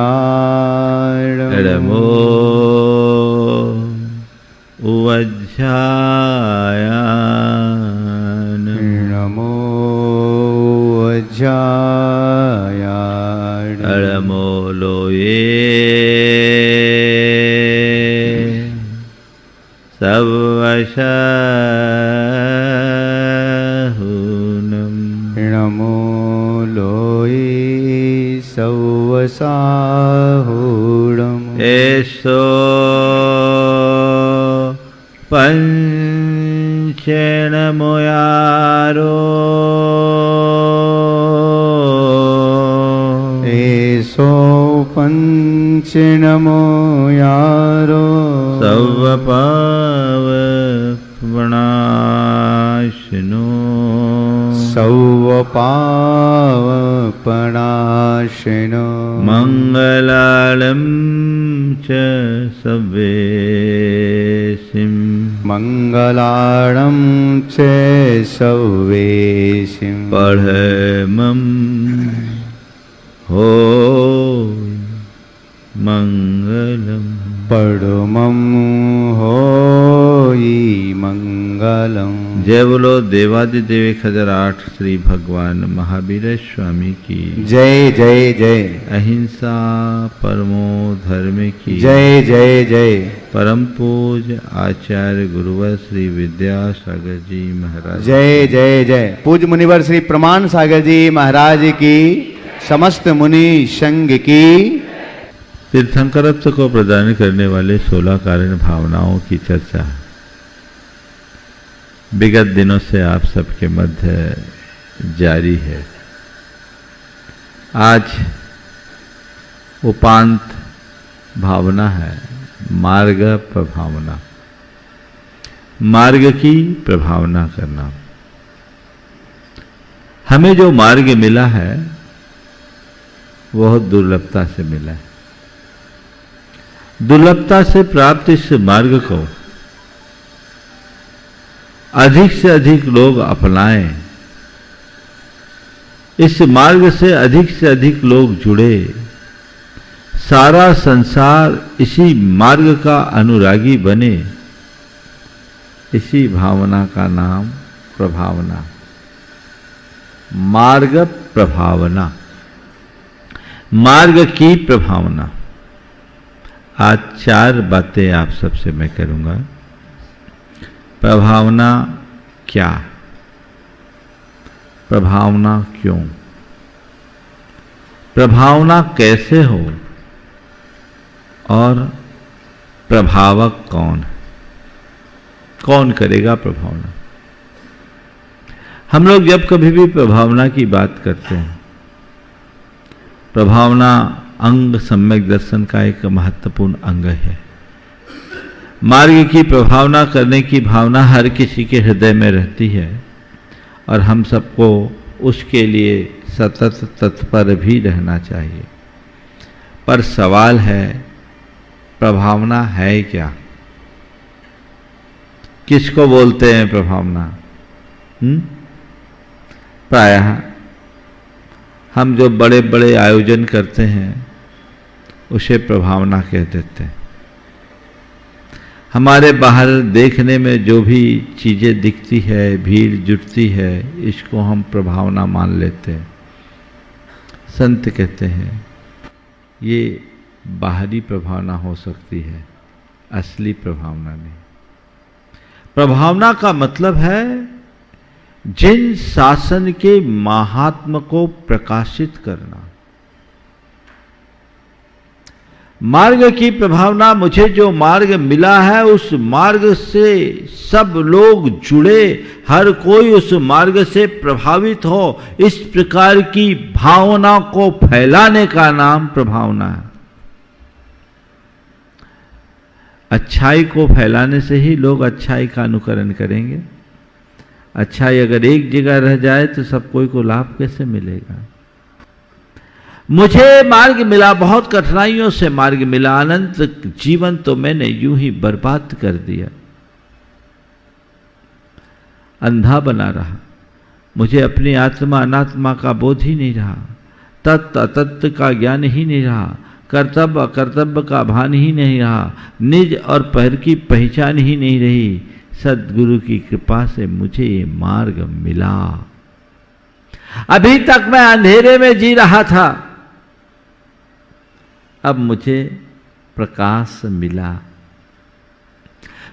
इळमो उवज्झायाणम्। नमो वज्रायाणम्। इळमो लोये सवशहुनम्। नमो लोये सवसाहुणम्। एषो पंचेणमुयारो। एषो पंचनमो यारो। सवपावपणाशनो। सौवपावपणाशनो। मङ्गलालं च सवेसिं। मङ्गलाणं च सवेसिं। पढमं हो मङ्गलम्। परमं होई मंगलम। जय बोलो देवादिदेव 1008 श्री भगवान महावीर स्वामी की जय जय जय। अहिंसा परमो धर्म की जय जय जय। परम पूज्य आचार्य गुरुवर श्री विद्यासागर जी महाराज जय जय जय। पूज्य मुनिवर श्री प्रमाण सागर जी महाराज की, समस्त मुनि संघ की। तीर्थंकरत्व को प्रदान करने वाले 16 कारण भावनाओं की चर्चा विगत दिनों से आप सबके मध्य जारी है। आज उपांत भावना है, मार्ग प्रभावना। मार्ग की प्रभावना करना। हमें जो मार्ग मिला है वह दुर्लभता से मिला है। दुर्लभता से प्राप्त इस मार्ग को अधिक से अधिक लोग अपनाएं, इस मार्ग से अधिक लोग जुड़े, सारा संसार इसी मार्ग का अनुरागी बने, इसी भावना का नाम प्रभावना। मार्ग प्रभावना, मार्ग की प्रभावना। आज 4 बातें आप सबसे मैं करूंगा। प्रभावना क्या, प्रभावना क्यों, प्रभावना कैसे हो और प्रभावक कौन, कौन करेगा प्रभावना। हम लोग जब कभी भी प्रभावना की बात करते हैं, प्रभावना अंग सम्यक दर्शन का एक महत्वपूर्ण अंग है। मार्ग की प्रभावना करने की भावना हर किसी के हृदय में रहती है और हम सबको उसके लिए सतत तत्पर भी रहना चाहिए। पर सवाल है, प्रभावना है क्या? किसको बोलते हैं प्रभावना? प्रायः हम जो बड़े बड़े आयोजन करते हैं उसे प्रभावना कह देते हैं। हमारे बाहर देखने में जो भी चीज़ें दिखती है, भीड़ जुटती है, इसको हम प्रभावना मान लेते हैं। संत कहते हैं ये बाहरी प्रभावना हो सकती है, असली प्रभावना नहीं। प्रभावना का मतलब है जिन शासन के महात्म को प्रकाशित करना। मार्ग की प्रभावना, मुझे जो मार्ग मिला है उस मार्ग से सब लोग जुड़े, हर कोई उस मार्ग से प्रभावित हो, इस प्रकार की भावना को फैलाने का नाम प्रभावना है। अच्छाई को फैलाने से ही लोग अच्छाई का अनुकरण करेंगे। अच्छाई अगर एक जगह रह जाए तो सब कोई को लाभ कैसे मिलेगा? मुझे मार्ग मिला, बहुत कठिनाइयों से मार्ग मिला, अनंत जीवन तो मैंने यूं ही बर्बाद कर दिया, अंधा बना रहा। मुझे अपनी आत्मा अनात्मा का बोध ही नहीं रहा, तत्व अतत्व का ज्ञान ही नहीं रहा, कर्तव्य अकर्तव्य का भान ही नहीं रहा, निज और पर की पहचान ही नहीं रही। सद्गुरु की कृपा से मुझे ये मार्ग मिला। अभी तक मैं अंधेरे में जी रहा था, अब मुझे प्रकाश मिला।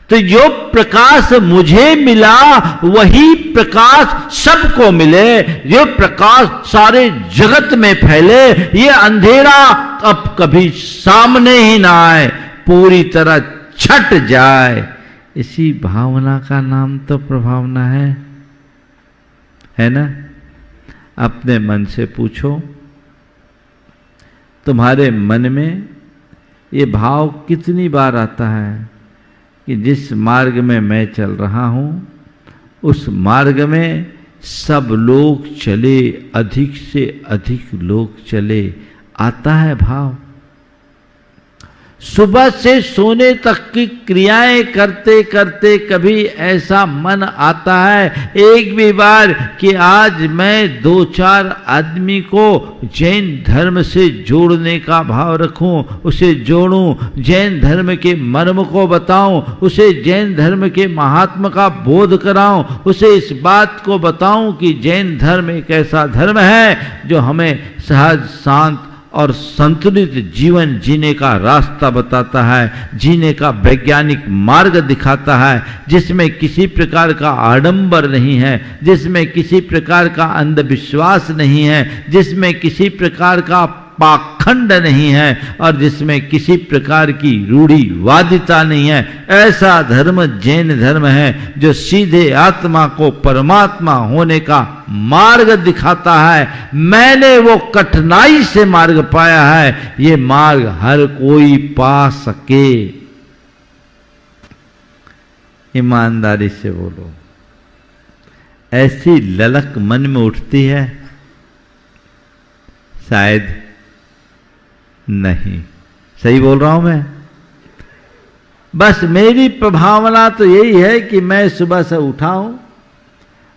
तो जो प्रकाश मुझे मिला वही प्रकाश सबको मिले, जो प्रकाश सारे जगत में फैले, ये अंधेरा अब कभी सामने ही ना आए, पूरी तरह छट जाए। इसी भावना का नाम तो प्रभावना है ना? अपने मन से पूछो, तुम्हारे मन में ये भाव कितनी बार आता है कि जिस मार्ग में मैं चल रहा हूं उस मार्ग में सब लोग चले, अधिक से अधिक लोग चले, आता है भाव। सुबह से सोने तक की क्रियाएं करते करते कभी ऐसा मन आता है एक भी बार कि आज मैं 2-4 आदमी को जैन धर्म से जोड़ने का भाव रखूं, उसे जोड़ूं, जैन धर्म के मर्म को बताऊं, उसे जैन धर्म के महात्मा का बोध कराऊं, उसे इस बात को बताऊं कि जैन धर्म एक ऐसा धर्म है जो हमें सहज, शांत और संतुलित जीवन जीने का रास्ता बताता है, जीने का वैज्ञानिक मार्ग दिखाता है, जिसमें किसी प्रकार का आडंबर नहीं है, जिसमें किसी प्रकार का अंधविश्वास नहीं है, जिसमें किसी प्रकार का पाखंड नहीं है और जिसमें किसी प्रकार की रूढ़िवादिता नहीं है। ऐसा धर्म जैन धर्म है जो सीधे आत्मा को परमात्मा होने का मार्ग दिखाता है। मैंने वो कठिनाई से मार्ग पाया है, ये मार्ग हर कोई पा सके। ईमानदारी से बोलो, ऐसी ललक मन में उठती है? शायद नहीं। सही बोल रहा हूं मैं? बस मेरी प्रभावना तो यही है कि मैं सुबह से उठा हूं,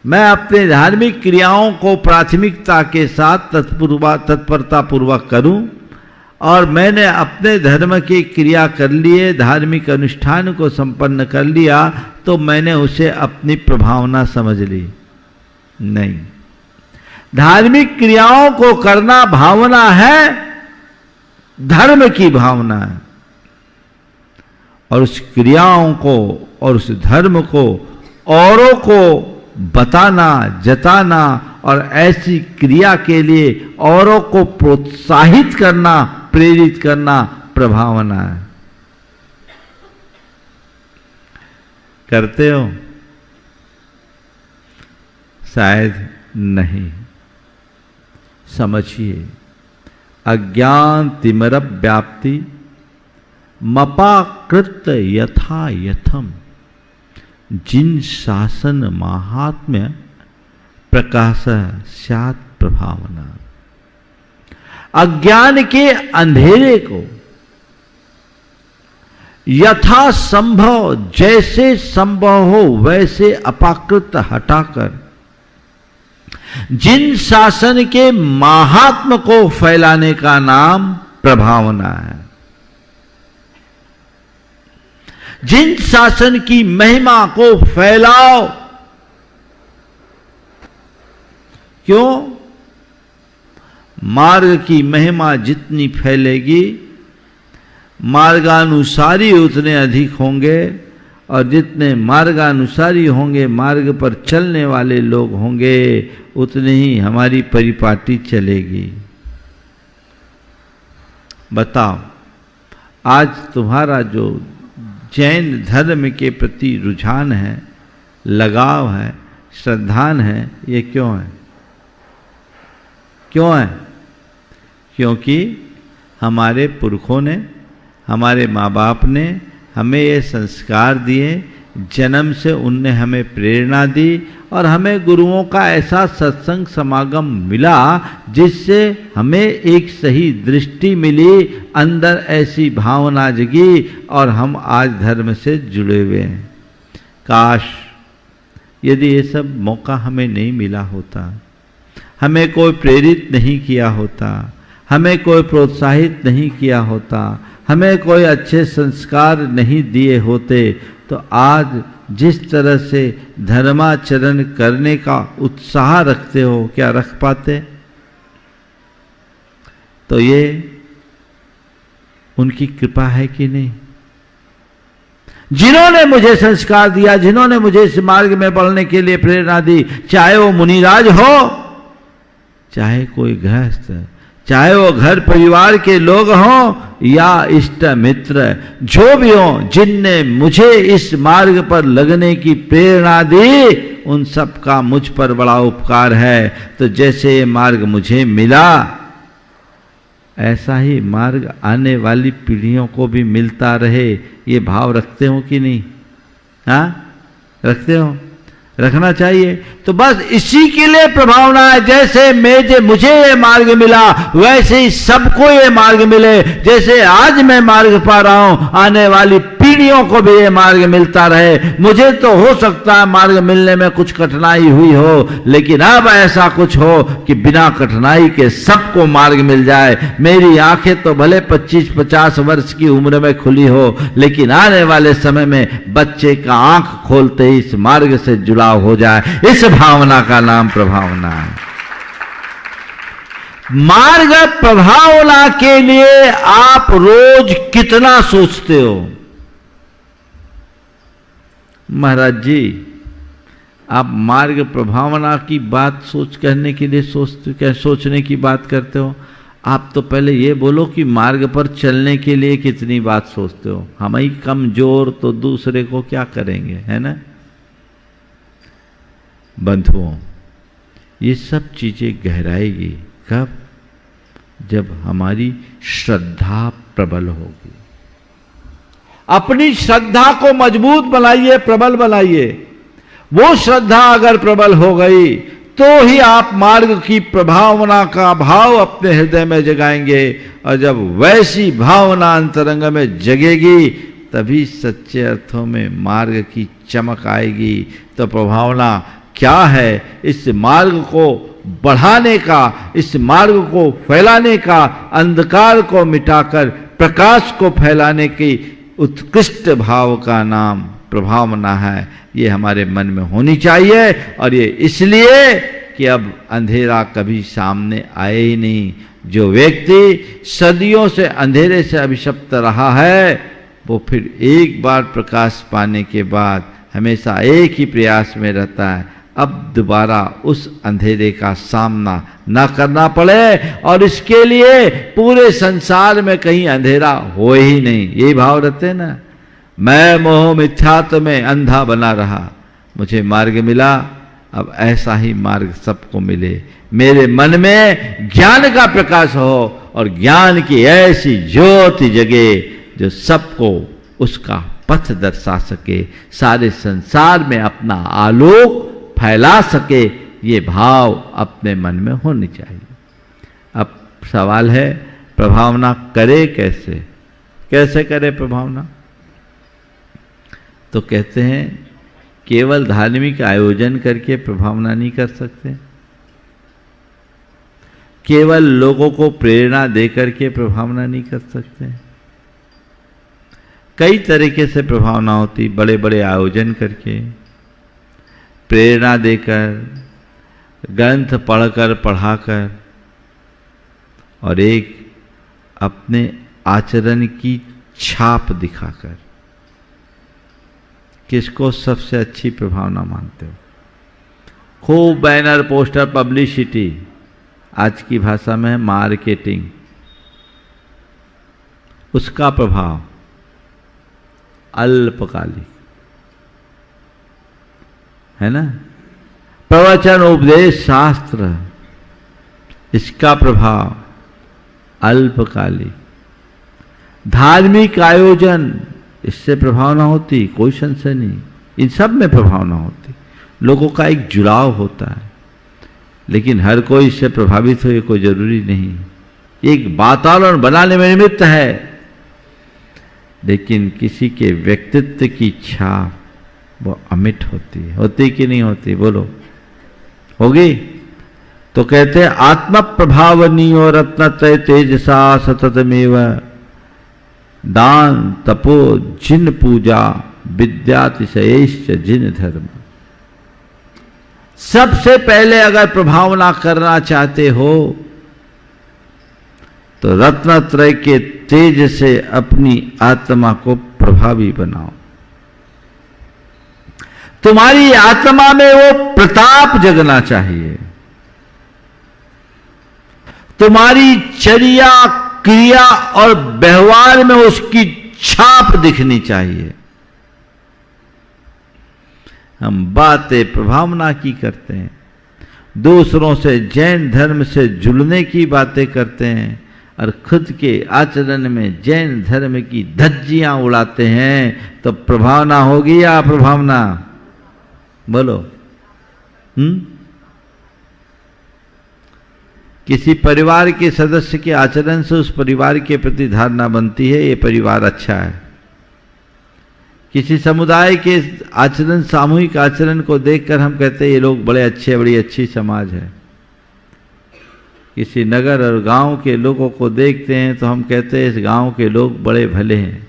मैं अपने धार्मिक क्रियाओं को प्राथमिकता के साथ तत्परता पूर्वक करूं, और मैंने अपने धर्म की क्रिया कर लिए, धार्मिक अनुष्ठान को संपन्न कर लिया, तो मैंने उसे अपनी प्रभावना समझ ली? नहीं। धार्मिक क्रियाओं को करना भावना है, धर्म की भावना है, और उस क्रियाओं को और उस धर्म को औरों को बताना, जताना और ऐसी क्रिया के लिए औरों को प्रोत्साहित करना, प्रेरित करना प्रभावना है। करते हो? शायद नहीं। समझिए, अज्ञान तिमिर व्याप्ति मपाकृत यथा यथम, जिन शासन महात्म्य प्रकाश स्यात् प्रभावना। अज्ञान के अंधेरे को यथा संभव, जैसे संभव हो वैसे अपाकृत हटाकर जिन शासन के महात्म को फैलाने का नाम प्रभावना है। जिन शासन की महिमा को फैलाओ, क्यों? मार्ग की महिमा जितनी फैलेगी, मार्गानुसारी उतने अधिक होंगे, और जितने मार्गानुसारी होंगे, मार्ग पर चलने वाले लोग होंगे, उतने ही हमारी परिपाटी चलेगी। बताओ, आज तुम्हारा जो जैन धर्म के प्रति रुझान है, लगाव है, श्रद्धान है, ये क्यों है? क्यों है? क्योंकि हमारे पुरखों ने, हमारे माँ बाप ने हमें ये संस्कार दिए, जन्म से उनने हमें प्रेरणा दी, और हमें गुरुओं का ऐसा सत्संग समागम मिला जिससे हमें एक सही दृष्टि मिली, अंदर ऐसी भावना जगी, और हम आज धर्म से जुड़े हुए हैं। काश यदि ये सब मौका हमें नहीं मिला होता, हमें कोई प्रेरित नहीं किया होता, हमें कोई प्रोत्साहित नहीं किया होता, हमें कोई अच्छे संस्कार नहीं दिए होते, तो आज जिस तरह से धर्माचरण करने का उत्साह रखते हो, क्या रख पाते? तो ये उनकी कृपा है कि नहीं? जिन्होंने मुझे संस्कार दिया, जिन्होंने मुझे इस मार्ग में बढ़ने के लिए प्रेरणा दी, चाहे वो मुनिराज हो, चाहे कोई गृहस्थ, चाहे वो घर परिवार के लोग हों या इष्ट मित्र, जो भी हों, जिनने मुझे इस मार्ग पर लगने की प्रेरणा दी, उन सब का मुझ पर बड़ा उपकार है। तो जैसे ये मार्ग मुझे मिला, ऐसा ही मार्ग आने वाली पीढ़ियों को भी मिलता रहे, ये भाव रखते हो कि नहीं? हाँ, रखते हो? रखना चाहिए। तो बस इसी के लिए प्रभावना है, जैसे मुझे ये मार्ग मिला, वैसे ही सबको ये मार्ग मिले। जैसे आज मैं मार्ग पा रहा हूं, आने वाली पीढ़ियों को भी ये मार्ग मिलता रहे। मुझे तो हो सकता है मार्ग मिलने में कुछ कठिनाई हुई हो, लेकिन अब ऐसा कुछ हो कि बिना कठिनाई के सबको मार्ग मिल जाए। मेरी आंखें तो भले 25-50 वर्ष की उम्र में खुली हो, लेकिन आने वाले समय में बच्चे का आंख खोलते ही इस मार्ग से जुड़ाव हो जाए। इस भावना का नाम प्रभावना है। मार्ग प्रभावना के लिए आप रोज कितना सोचते हो? महाराज जी, आप मार्ग प्रभावना की बात करने के लिए सोचने की बात करते हो। आप तो पहले ये बोलो कि मार्ग पर चलने के लिए कितनी बात सोचते हो। हम ही कमजोर तो दूसरे को क्या करेंगे, है ना? बंधुओं, ये सब चीजें गहराएगी कब? जब हमारी श्रद्धा प्रबल होगी। अपनी श्रद्धा को मजबूत बनाइए, प्रबल बनाइए। वो श्रद्धा अगर प्रबल हो गई तो ही आप मार्ग की प्रभावना का भाव अपने हृदय में जगाएंगे, और जब वैसी भावना अंतरंग में जगेगी तभी सच्चे अर्थों में मार्ग की चमक आएगी। तो प्रभावना क्या है? इस मार्ग को बढ़ाने का, इस मार्ग को फैलाने का, अंधकार को मिटाकर प्रकाश को फैलाने की उत्कृष्ट भाव का नाम प्रभावना है। ये हमारे मन में होनी चाहिए, और ये इसलिए कि अब अंधेरा कभी सामने आए ही नहीं। जो व्यक्ति सदियों से अंधेरे से अभिशप्त रहा है, वो फिर एक बार प्रकाश पाने के बाद हमेशा एक ही प्रयास में रहता है, अब दोबारा उस अंधेरे का सामना ना करना पड़े, और इसके लिए पूरे संसार में कहीं अंधेरा हो ही नहीं। ये भाव रहते हैं ना। मैं मोह मिथ्यात्व में अंधा बना रहा, मुझे मार्ग मिला, अब ऐसा ही मार्ग सबको मिले। मेरे मन में ज्ञान का प्रकाश हो, और ज्ञान की ऐसी ज्योति जगे जो सबको उसका पथ दर्शा सके, सारे संसार में अपना आलोक फैला सके। ये भाव अपने मन में होनी चाहिए। अब सवाल है, प्रभावना करे कैसे? कैसे करे प्रभावना? तो कहते हैं केवल धार्मिक आयोजन करके प्रभावना नहीं कर सकते, केवल लोगों को प्रेरणा देकर के प्रभावना नहीं कर सकते। कई तरीके से प्रभावना होती, बड़े बड़े आयोजन करके, प्रेरणा देकर, ग्रंथ पढ़कर पढ़ाकर, और एक अपने आचरण की छाप दिखाकर। किसको सबसे अच्छी प्रभावना मानते हो? खूब बैनर, पोस्टर, पब्लिसिटी, आज की भाषा में मार्केटिंग, उसका प्रभाव अल्पकालिक है ना। प्रवचन, उपदेश, शास्त्र, इसका प्रभाव अल्पकालिक। धार्मिक आयोजन, इससे प्रभावना होती, कोई संशय नहीं, इन सब में प्रभावना होती, लोगों का एक जुड़ाव होता है। लेकिन हर कोई इससे प्रभावित हो ये कोई जरूरी नहीं। एक वातावरण बनाने में निमित्त है, लेकिन किसी के व्यक्तित्व की छाप वो अमिट होती है। होती कि नहीं होती? बोलो, होगी? तो कहते हैं आत्म प्रभावनीयो रत्नत्रय तेजसा सततमेव दान तपो जिन पूजा विद्यातिशयश्च जिन धर्म। सबसे पहले अगर प्रभावना करना चाहते हो तो रत्नत्रय के तेज से अपनी आत्मा को प्रभावी बनाओ। तुम्हारी आत्मा में वो प्रताप जगना चाहिए, तुम्हारी चर्या, क्रिया और व्यवहार में उसकी छाप दिखनी चाहिए। हम बातें प्रभावना की करते हैं, दूसरों से जैन धर्म से जुड़ने की बातें करते हैं और खुद के आचरण में जैन धर्म की धज्जियां उड़ाते हैं, तो प्रभावना होगी या अप्रभावना? बोलो। किसी परिवार के सदस्य के आचरण से उस परिवार के प्रति धारणा बनती है, ये परिवार अच्छा है। किसी समुदाय के आचरण, सामूहिक आचरण को देखकर हम कहते हैं ये लोग बड़े अच्छे, बड़ी अच्छी समाज है। किसी नगर और गांव के लोगों को देखते हैं तो हम कहते हैं इस गांव के लोग बड़े भले हैं।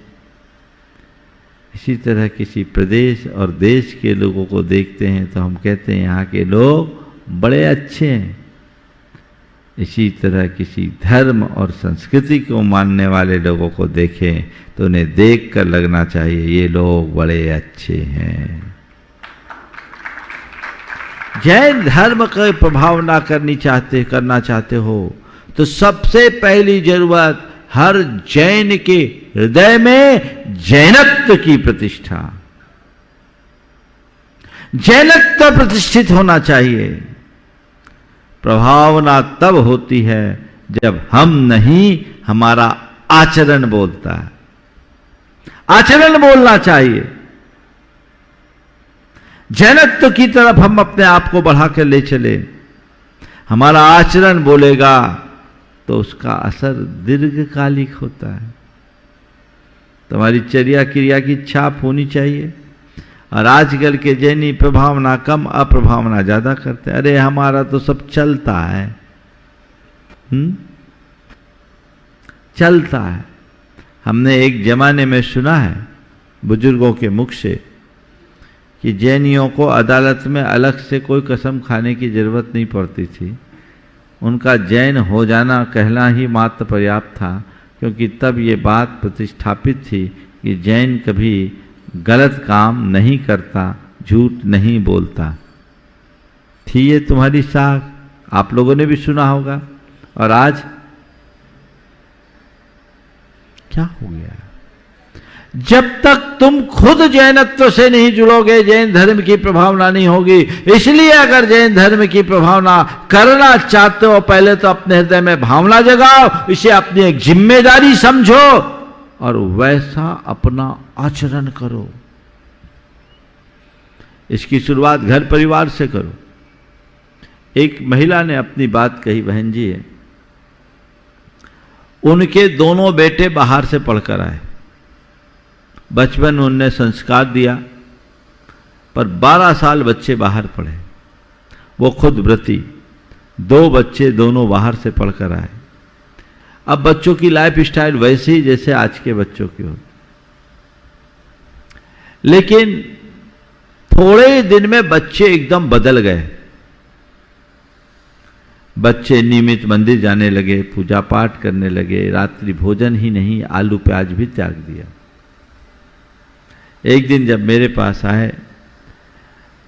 इसी तरह किसी प्रदेश और देश के लोगों को देखते हैं तो हम कहते हैं यहाँ के लोग बड़े अच्छे हैं। इसी तरह किसी धर्म और संस्कृति को मानने वाले लोगों को देखें तो उन्हें देखकर लगना चाहिए ये लोग बड़े अच्छे हैं। जैन धर्म का प्रभाव ना करना चाहते हो तो सबसे पहली जरूरत हर जैन के हृदय में जैनत्व की प्रतिष्ठा, जैनत्व प्रतिष्ठित होना चाहिए। प्रभावना तब होती है जब हम नहीं, हमारा आचरण बोलता है। आचरण बोलना चाहिए। जैनत्व की तरफ हम अपने आप को बढ़ाकर ले चले, हमारा आचरण बोलेगा तो उसका असर दीर्घकालिक होता है। तुम्हारी चर्या क्रिया की छाप होनी चाहिए। और आजकल के जैनी प्रभावना कम, अप्रभावना ज्यादा करते हैं। अरे हमारा तो सब चलता है, चलता है। हमने एक जमाने में सुना है बुजुर्गों के मुख से कि जैनियों को अदालत में अलग से कोई कसम खाने की जरूरत नहीं पड़ती थी। उनका जैन हो जाना कहना ही मात्र पर्याप्त था, क्योंकि तब ये बात प्रतिष्ठापित थी कि जैन कभी गलत काम नहीं करता, झूठ नहीं बोलता। थी ये तुम्हारी साख, आप लोगों ने भी सुना होगा। और आज क्या हो गया? जब तक तुम खुद जैनत्व से नहीं जुड़ोगे, जैन धर्म की प्रभावना नहीं होगी। इसलिए अगर जैन धर्म की प्रभावना करना चाहते हो, पहले तो अपने हृदय में भावना जगाओ, इसे अपनी एक जिम्मेदारी समझो और वैसा अपना आचरण करो। इसकी शुरुआत घर परिवार से करो। एक महिला ने अपनी बात कही, बहन जी है, उनके दोनों बेटे बाहर से पढ़कर आए बचपन में उनने संस्कार दिया, पर 12 साल बच्चे बाहर पढ़े। वो खुद व्रती, 2 बच्चे दोनों बाहर से पढ़कर आए। अब बच्चों की लाइफ स्टाइल वैसे ही जैसे आज के बच्चों की होती, लेकिन थोड़े ही दिन में बच्चे एकदम बदल गए। बच्चे नियमित मंदिर जाने लगे, पूजा पाठ करने लगे, रात्रि भोजन ही नहीं आलू प्याज भी त्याग दिया। एक दिन जब मेरे पास आए,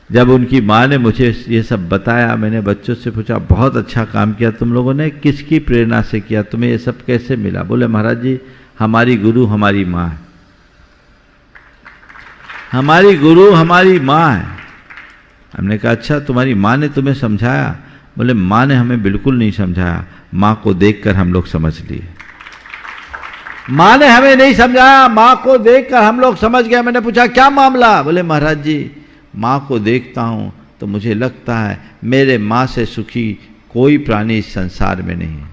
जब उनकी माँ ने मुझे ये सब बताया, मैंने बच्चों से पूछा, बहुत अच्छा काम किया तुम लोगों ने, किसकी प्रेरणा से किया, तुम्हें ये सब कैसे मिला? बोले महाराज जी, हमारी गुरु हमारी माँ है, हमारी गुरु हमारी माँ है। हमने कहा अच्छा, तुम्हारी माँ ने तुम्हें समझाया? बोले माँ ने हमें बिल्कुल नहीं समझाया, माँ को देखकर हम लोग समझ लिए। माँ ने हमें नहीं समझाया, माँ को देखकर हम लोग समझ गए। मैंने पूछा क्या मामला? बोले महाराज जी, माँ को देखता हूँ तो मुझे लगता है मेरे माँ से सुखी कोई प्राणी इस संसार में नहीं है।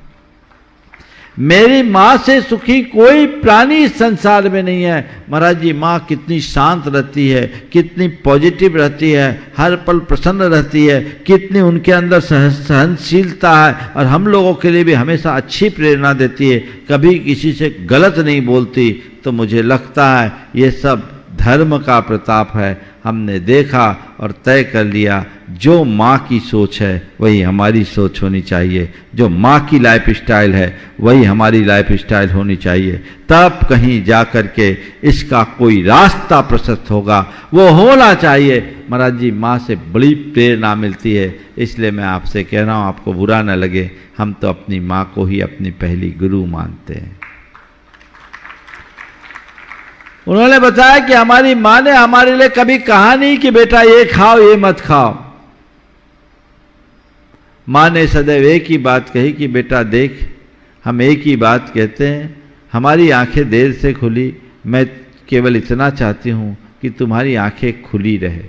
मेरी माँ से सुखी कोई प्राणी इस संसार में नहीं है। महाराज जी, माँ कितनी शांत रहती है, कितनी पॉजिटिव रहती है, हर पल प्रसन्न रहती है, कितनी उनके अंदर सहनशीलता है, और हम लोगों के लिए भी हमेशा अच्छी प्रेरणा देती है, कभी किसी से गलत नहीं बोलती। तो मुझे लगता है ये सब धर्म का प्रताप है। हमने देखा और तय कर लिया, जो माँ की सोच है वही हमारी सोच होनी चाहिए, जो माँ की लाइफ स्टाइल है वही हमारी लाइफ स्टाइल होनी चाहिए। तब कहीं जा कर के इसका कोई रास्ता प्रशस्त होगा, वो होना चाहिए। महाराज जी, माँ से बड़ी प्रेरणा मिलती है, इसलिए मैं आपसे कह रहा हूँ, आपको बुरा न लगे, हम तो अपनी माँ को ही अपनी पहली गुरु मानते हैं। उन्होंने बताया कि हमारी माँ ने हमारे लिए कभी कहा नहीं कि बेटा ये खाओ ये मत खाओ। माँ ने सदैव एक ही बात कही कि बेटा देख, हम एक ही बात कहते हैं, हमारी आंखें देर से खुली, मैं केवल इतना चाहती हूँ कि तुम्हारी आंखें खुली रहे।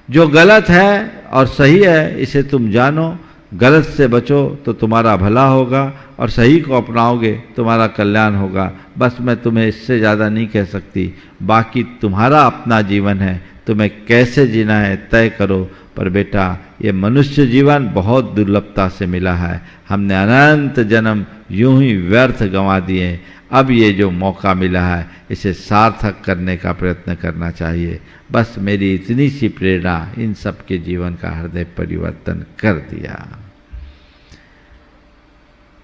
जो गलत है और सही है इसे तुम जानो, गलत से बचो तो तुम्हारा भला होगा, और सही को अपनाओगे तुम्हारा कल्याण होगा। बस मैं तुम्हें इससे ज़्यादा नहीं कह सकती, बाकी तुम्हारा अपना जीवन है, तुम्हें कैसे जीना है तय करो। पर बेटा, ये मनुष्य जीवन बहुत दुर्लभता से मिला है, हमने अनंत जन्म यूं ही व्यर्थ गंवा दिए। अब ये जो मौका मिला है इसे सार्थक करने का प्रयत्न करना चाहिए। बस मेरी इतनी सी प्रेरणा इन सब के जीवन का हृदय परिवर्तन कर दिया।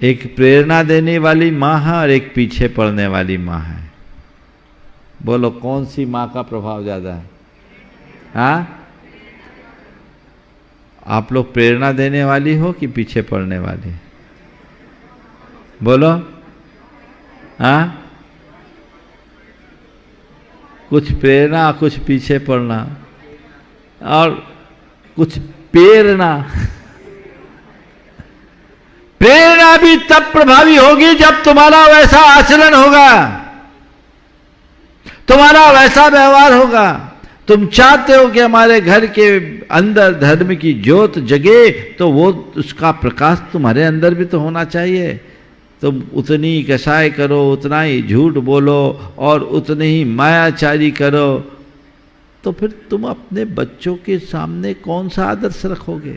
एक प्रेरणा देने वाली माँ है और एक पीछे पड़ने वाली माँ है। बोलो कौन सी माँ का प्रभाव ज्यादा है? हाँ, आप लोग प्रेरणा देने वाली हो कि पीछे पड़ने वाली? बोलो। हाँ, कुछ प्रेरणा, कुछ पीछे पड़ना, और कुछ प्रेरणा। प्रेरणा भी तब प्रभावी होगी जब तुम्हारा वैसा आचरण होगा, तुम्हारा वैसा व्यवहार होगा। तुम चाहते हो कि हमारे घर के अंदर धर्म की ज्योत जगे, तो वो उसका प्रकाश तुम्हारे अंदर भी तो होना चाहिए। तुम उतनी कसाई करो, उतना ही झूठ बोलो और उतनी ही मायाचारी करो, तो फिर तुम अपने बच्चों के सामने कौन सा आदर्श रखोगे?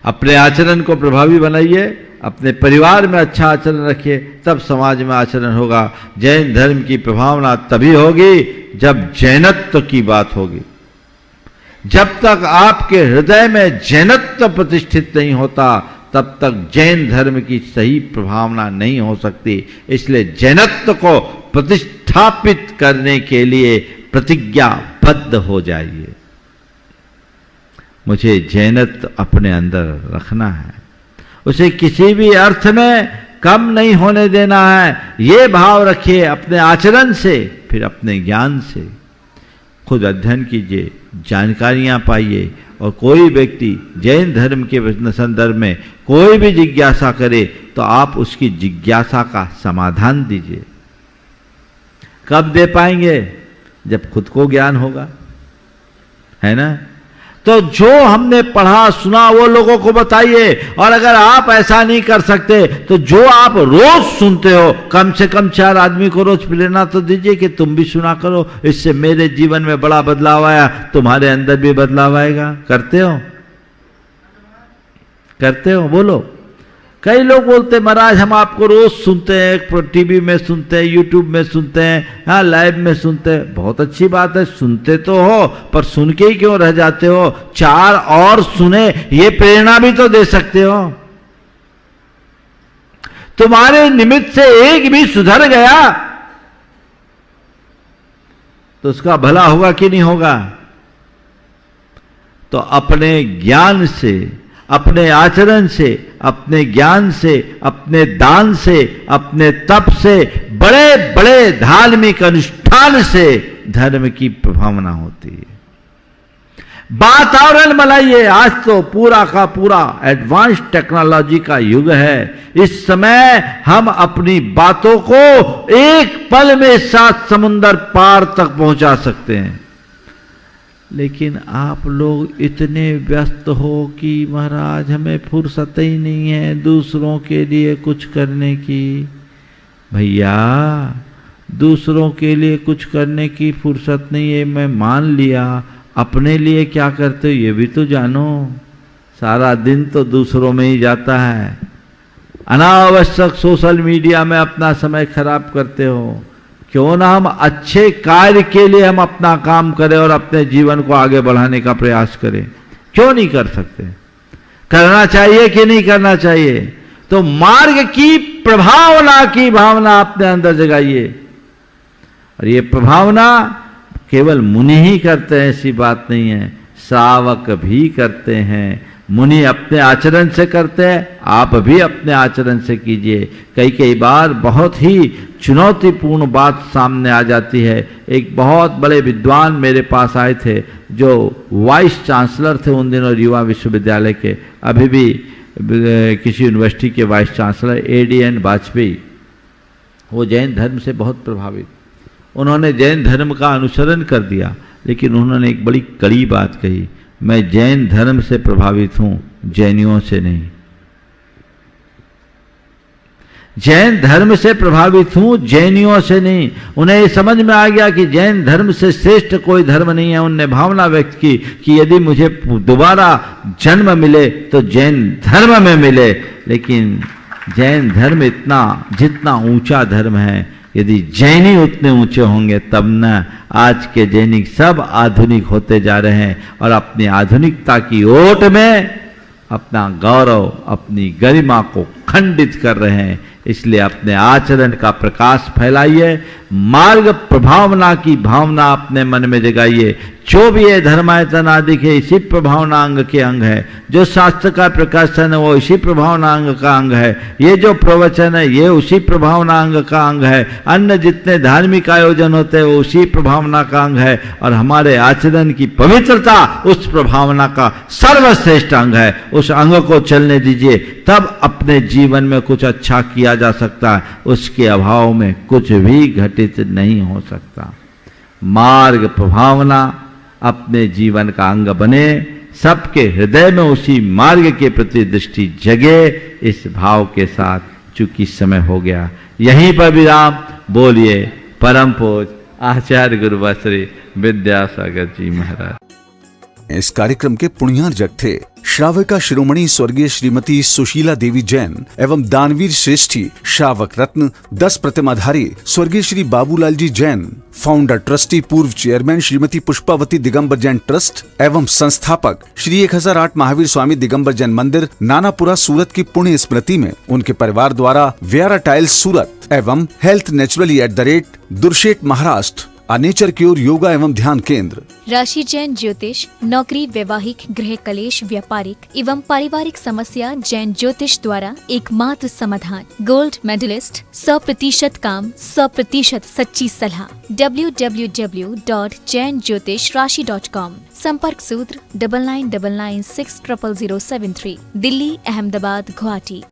अपने आचरण को प्रभावी बनाइए, अपने परिवार में अच्छा आचरण रखिए, तब समाज में आचरण होगा। जैन धर्म की प्रभावना तभी होगी जब जैनत्व की बात होगी। जब तक आपके हृदय में जैनत्व प्रतिष्ठित नहीं होता, तब तक जैन धर्म की सही प्रभावना नहीं हो सकती। इसलिए जैनत्व को प्रतिष्ठापित करने के लिए प्रतिज्ञाबद्ध हो जाइए। मुझे जैनत्व अपने अंदर रखना है, उसे किसी भी अर्थ में कम नहीं होने देना है। ये भाव रखिए अपने आचरण से, फिर अपने ज्ञान से। खुद अध्ययन कीजिए, जानकारियां पाइए, और कोई व्यक्ति जैन धर्म के संदर्भ में कोई भी जिज्ञासा करे तो आप उसकी जिज्ञासा का समाधान दीजिए। कब दे पाएंगे? जब खुद को ज्ञान होगा, है ना? तो तो जो हमने पढ़ा सुना वो लोगों को बताइए। और अगर आप ऐसा नहीं कर सकते तो जो आप रोज सुनते हो कम से कम 4 आदमी को रोज प्रेरणा तो दीजिए कि तुम भी सुना करो, इससे मेरे जीवन में बड़ा बदलाव आया, तुम्हारे अंदर भी बदलाव आएगा। करते हो? करते हो? बोलो। कई लोग बोलते महाराज हम आपको रोज सुनते हैं, टीवी में सुनते हैं, यूट्यूब में सुनते हैं, हाँ लाइव में सुनते हैं। बहुत अच्छी बात है, सुनते तो हो, पर सुन के ही क्यों रह जाते हो? 4 और सुने, ये प्रेरणा भी तो दे सकते हो। तुम्हारे निमित्त से एक भी सुधर गया तो उसका भला होगा कि नहीं होगा? तो अपने ज्ञान से, अपने आचरण से, अपने ज्ञान से, अपने दान से, अपने तप से, बड़े बड़े धार्मिक अनुष्ठान से धर्म की प्रभावना होती है। वातावरण बनाइए। आज तो पूरा का पूरा एडवांस टेक्नोलॉजी का युग है। इस समय हम अपनी बातों को एक पल में 7 समुंदर पार तक पहुंचा सकते हैं, लेकिन आप लोग इतने व्यस्त हो कि महाराज हमें फुर्सत ही नहीं है दूसरों के लिए कुछ करने की। भैया दूसरों के लिए कुछ करने की फुर्सत नहीं है, मैं मान लिया। अपने लिए क्या करते हो ये भी तो जानो। सारा दिन तो दूसरों में ही जाता है। अनावश्यक सोशल मीडिया में अपना समय खराब करते हो। क्यों ना हम अच्छे कार्य के लिए हम अपना काम करें और अपने जीवन को आगे बढ़ाने का प्रयास करें। क्यों नहीं कर सकते? करना चाहिए कि नहीं करना चाहिए? तो मार्ग की प्रभावना की भावना अपने अंदर जगाइए। और ये प्रभावना केवल मुनि ही करते हैं ऐसी बात नहीं है, श्रावक भी करते हैं। मुनि अपने आचरण से करते हैं, आप भी अपने आचरण से कीजिए। कई बार बहुत ही चुनौतीपूर्ण बात सामने आ जाती है। एक बहुत बड़े विद्वान मेरे पास आए थे जो वाइस चांसलर थे उन दिनों युवा विश्वविद्यालय के, अभी भी किसी यूनिवर्सिटी के वाइस चांसलर, ADN वाजपेयी। वो जैन धर्म से बहुत प्रभावित, उन्होंने जैन धर्म का अनुसरण कर दिया, लेकिन उन्होंने एक बड़ी कड़ी बात कही, मैं जैन धर्म से प्रभावित हूं, जैनियों से नहीं। जैन धर्म से प्रभावित हूं, जैनियों से नहीं। उन्हें समझ में आ गया कि जैन धर्म से श्रेष्ठ कोई धर्म नहीं है। उन्होंने भावना व्यक्त की कि यदि मुझे दोबारा जन्म मिले तो जैन धर्म में मिले। लेकिन जैन धर्म इतना जितना ऊंचा धर्म है, यदि जैनी उतने ऊंचे होंगे तब न। आज के जैनिक सब आधुनिक होते जा रहे हैं और अपनी आधुनिकता की ओट में अपना गौरव, अपनी गरिमा को खंडित कर रहे हैं। इसलिए अपने आचरण का प्रकाश फैलाइए, मार्ग प्रभावना की भावना अपने मन में जगाइए। जो भी ये धर्मायतन आदि के इसी प्रभावना अंग के अंग है। जो शास्त्र का प्रकाशन है वो इसी प्रभावना अंग का अंग है। ये जो प्रवचन है ये उसी प्रभावना अंग का अंग है। अन्य जितने धार्मिक आयोजन होते हैं वो उसी प्रभावना का अंग है। और हमारे आचरण की पवित्रता उस प्रभावना का सर्वश्रेष्ठ अंग है। उस अंग को चलने दीजिए, तब अपने जीवन में कुछ अच्छा किया जा सकता है। उसके अभाव में कुछ भी घटित नहीं हो सकता। मार्ग प्रभावना अपने जीवन का अंग बने, सबके हृदय में उसी मार्ग के प्रति दृष्टि जगे। इस भाव के साथ चूंकि समय हो गया, यहीं पर विराम। बोलिए परम पूज आचार्य गुरुवर श्री विद्यासागर जी महाराज। इस कार्यक्रम के पुण्यार्जक थे श्राविका शिरोमणि स्वर्गीय श्रीमती सुशीला देवी जैन एवं दानवीर श्रेष्ठी श्रावक रत्न 10 प्रतिमाधारी स्वर्गीय श्री बाबूलाल जी जैन, फाउंडर ट्रस्टी पूर्व चेयरमैन श्रीमती पुष्पावती दिगंबर जैन ट्रस्ट एवं संस्थापक श्री 1008 महावीर स्वामी दिगंबर जैन मंदिर नानापुरा सूरत की पुण्य स्मृति में उनके परिवार द्वारा व्यारा टाइल्स सूरत एवं हेल्थ नेचुरली @दुर्शेट महाराष्ट्र नेचर क्योर योगा एवं ध्यान केंद्र, राशि जैन ज्योतिष, नौकरी, वैवाहिक, गृह कलेश, व्यापारिक एवं पारिवारिक समस्या जैन ज्योतिष द्वारा एकमात्र समाधान। गोल्ड मेडलिस्ट, 100% काम, 100% सच्ची सलाह। www.jainjyotishrashi.com। संपर्क सूत्र 9999600073। दिल्ली, अहमदाबाद, गुवाहाटी।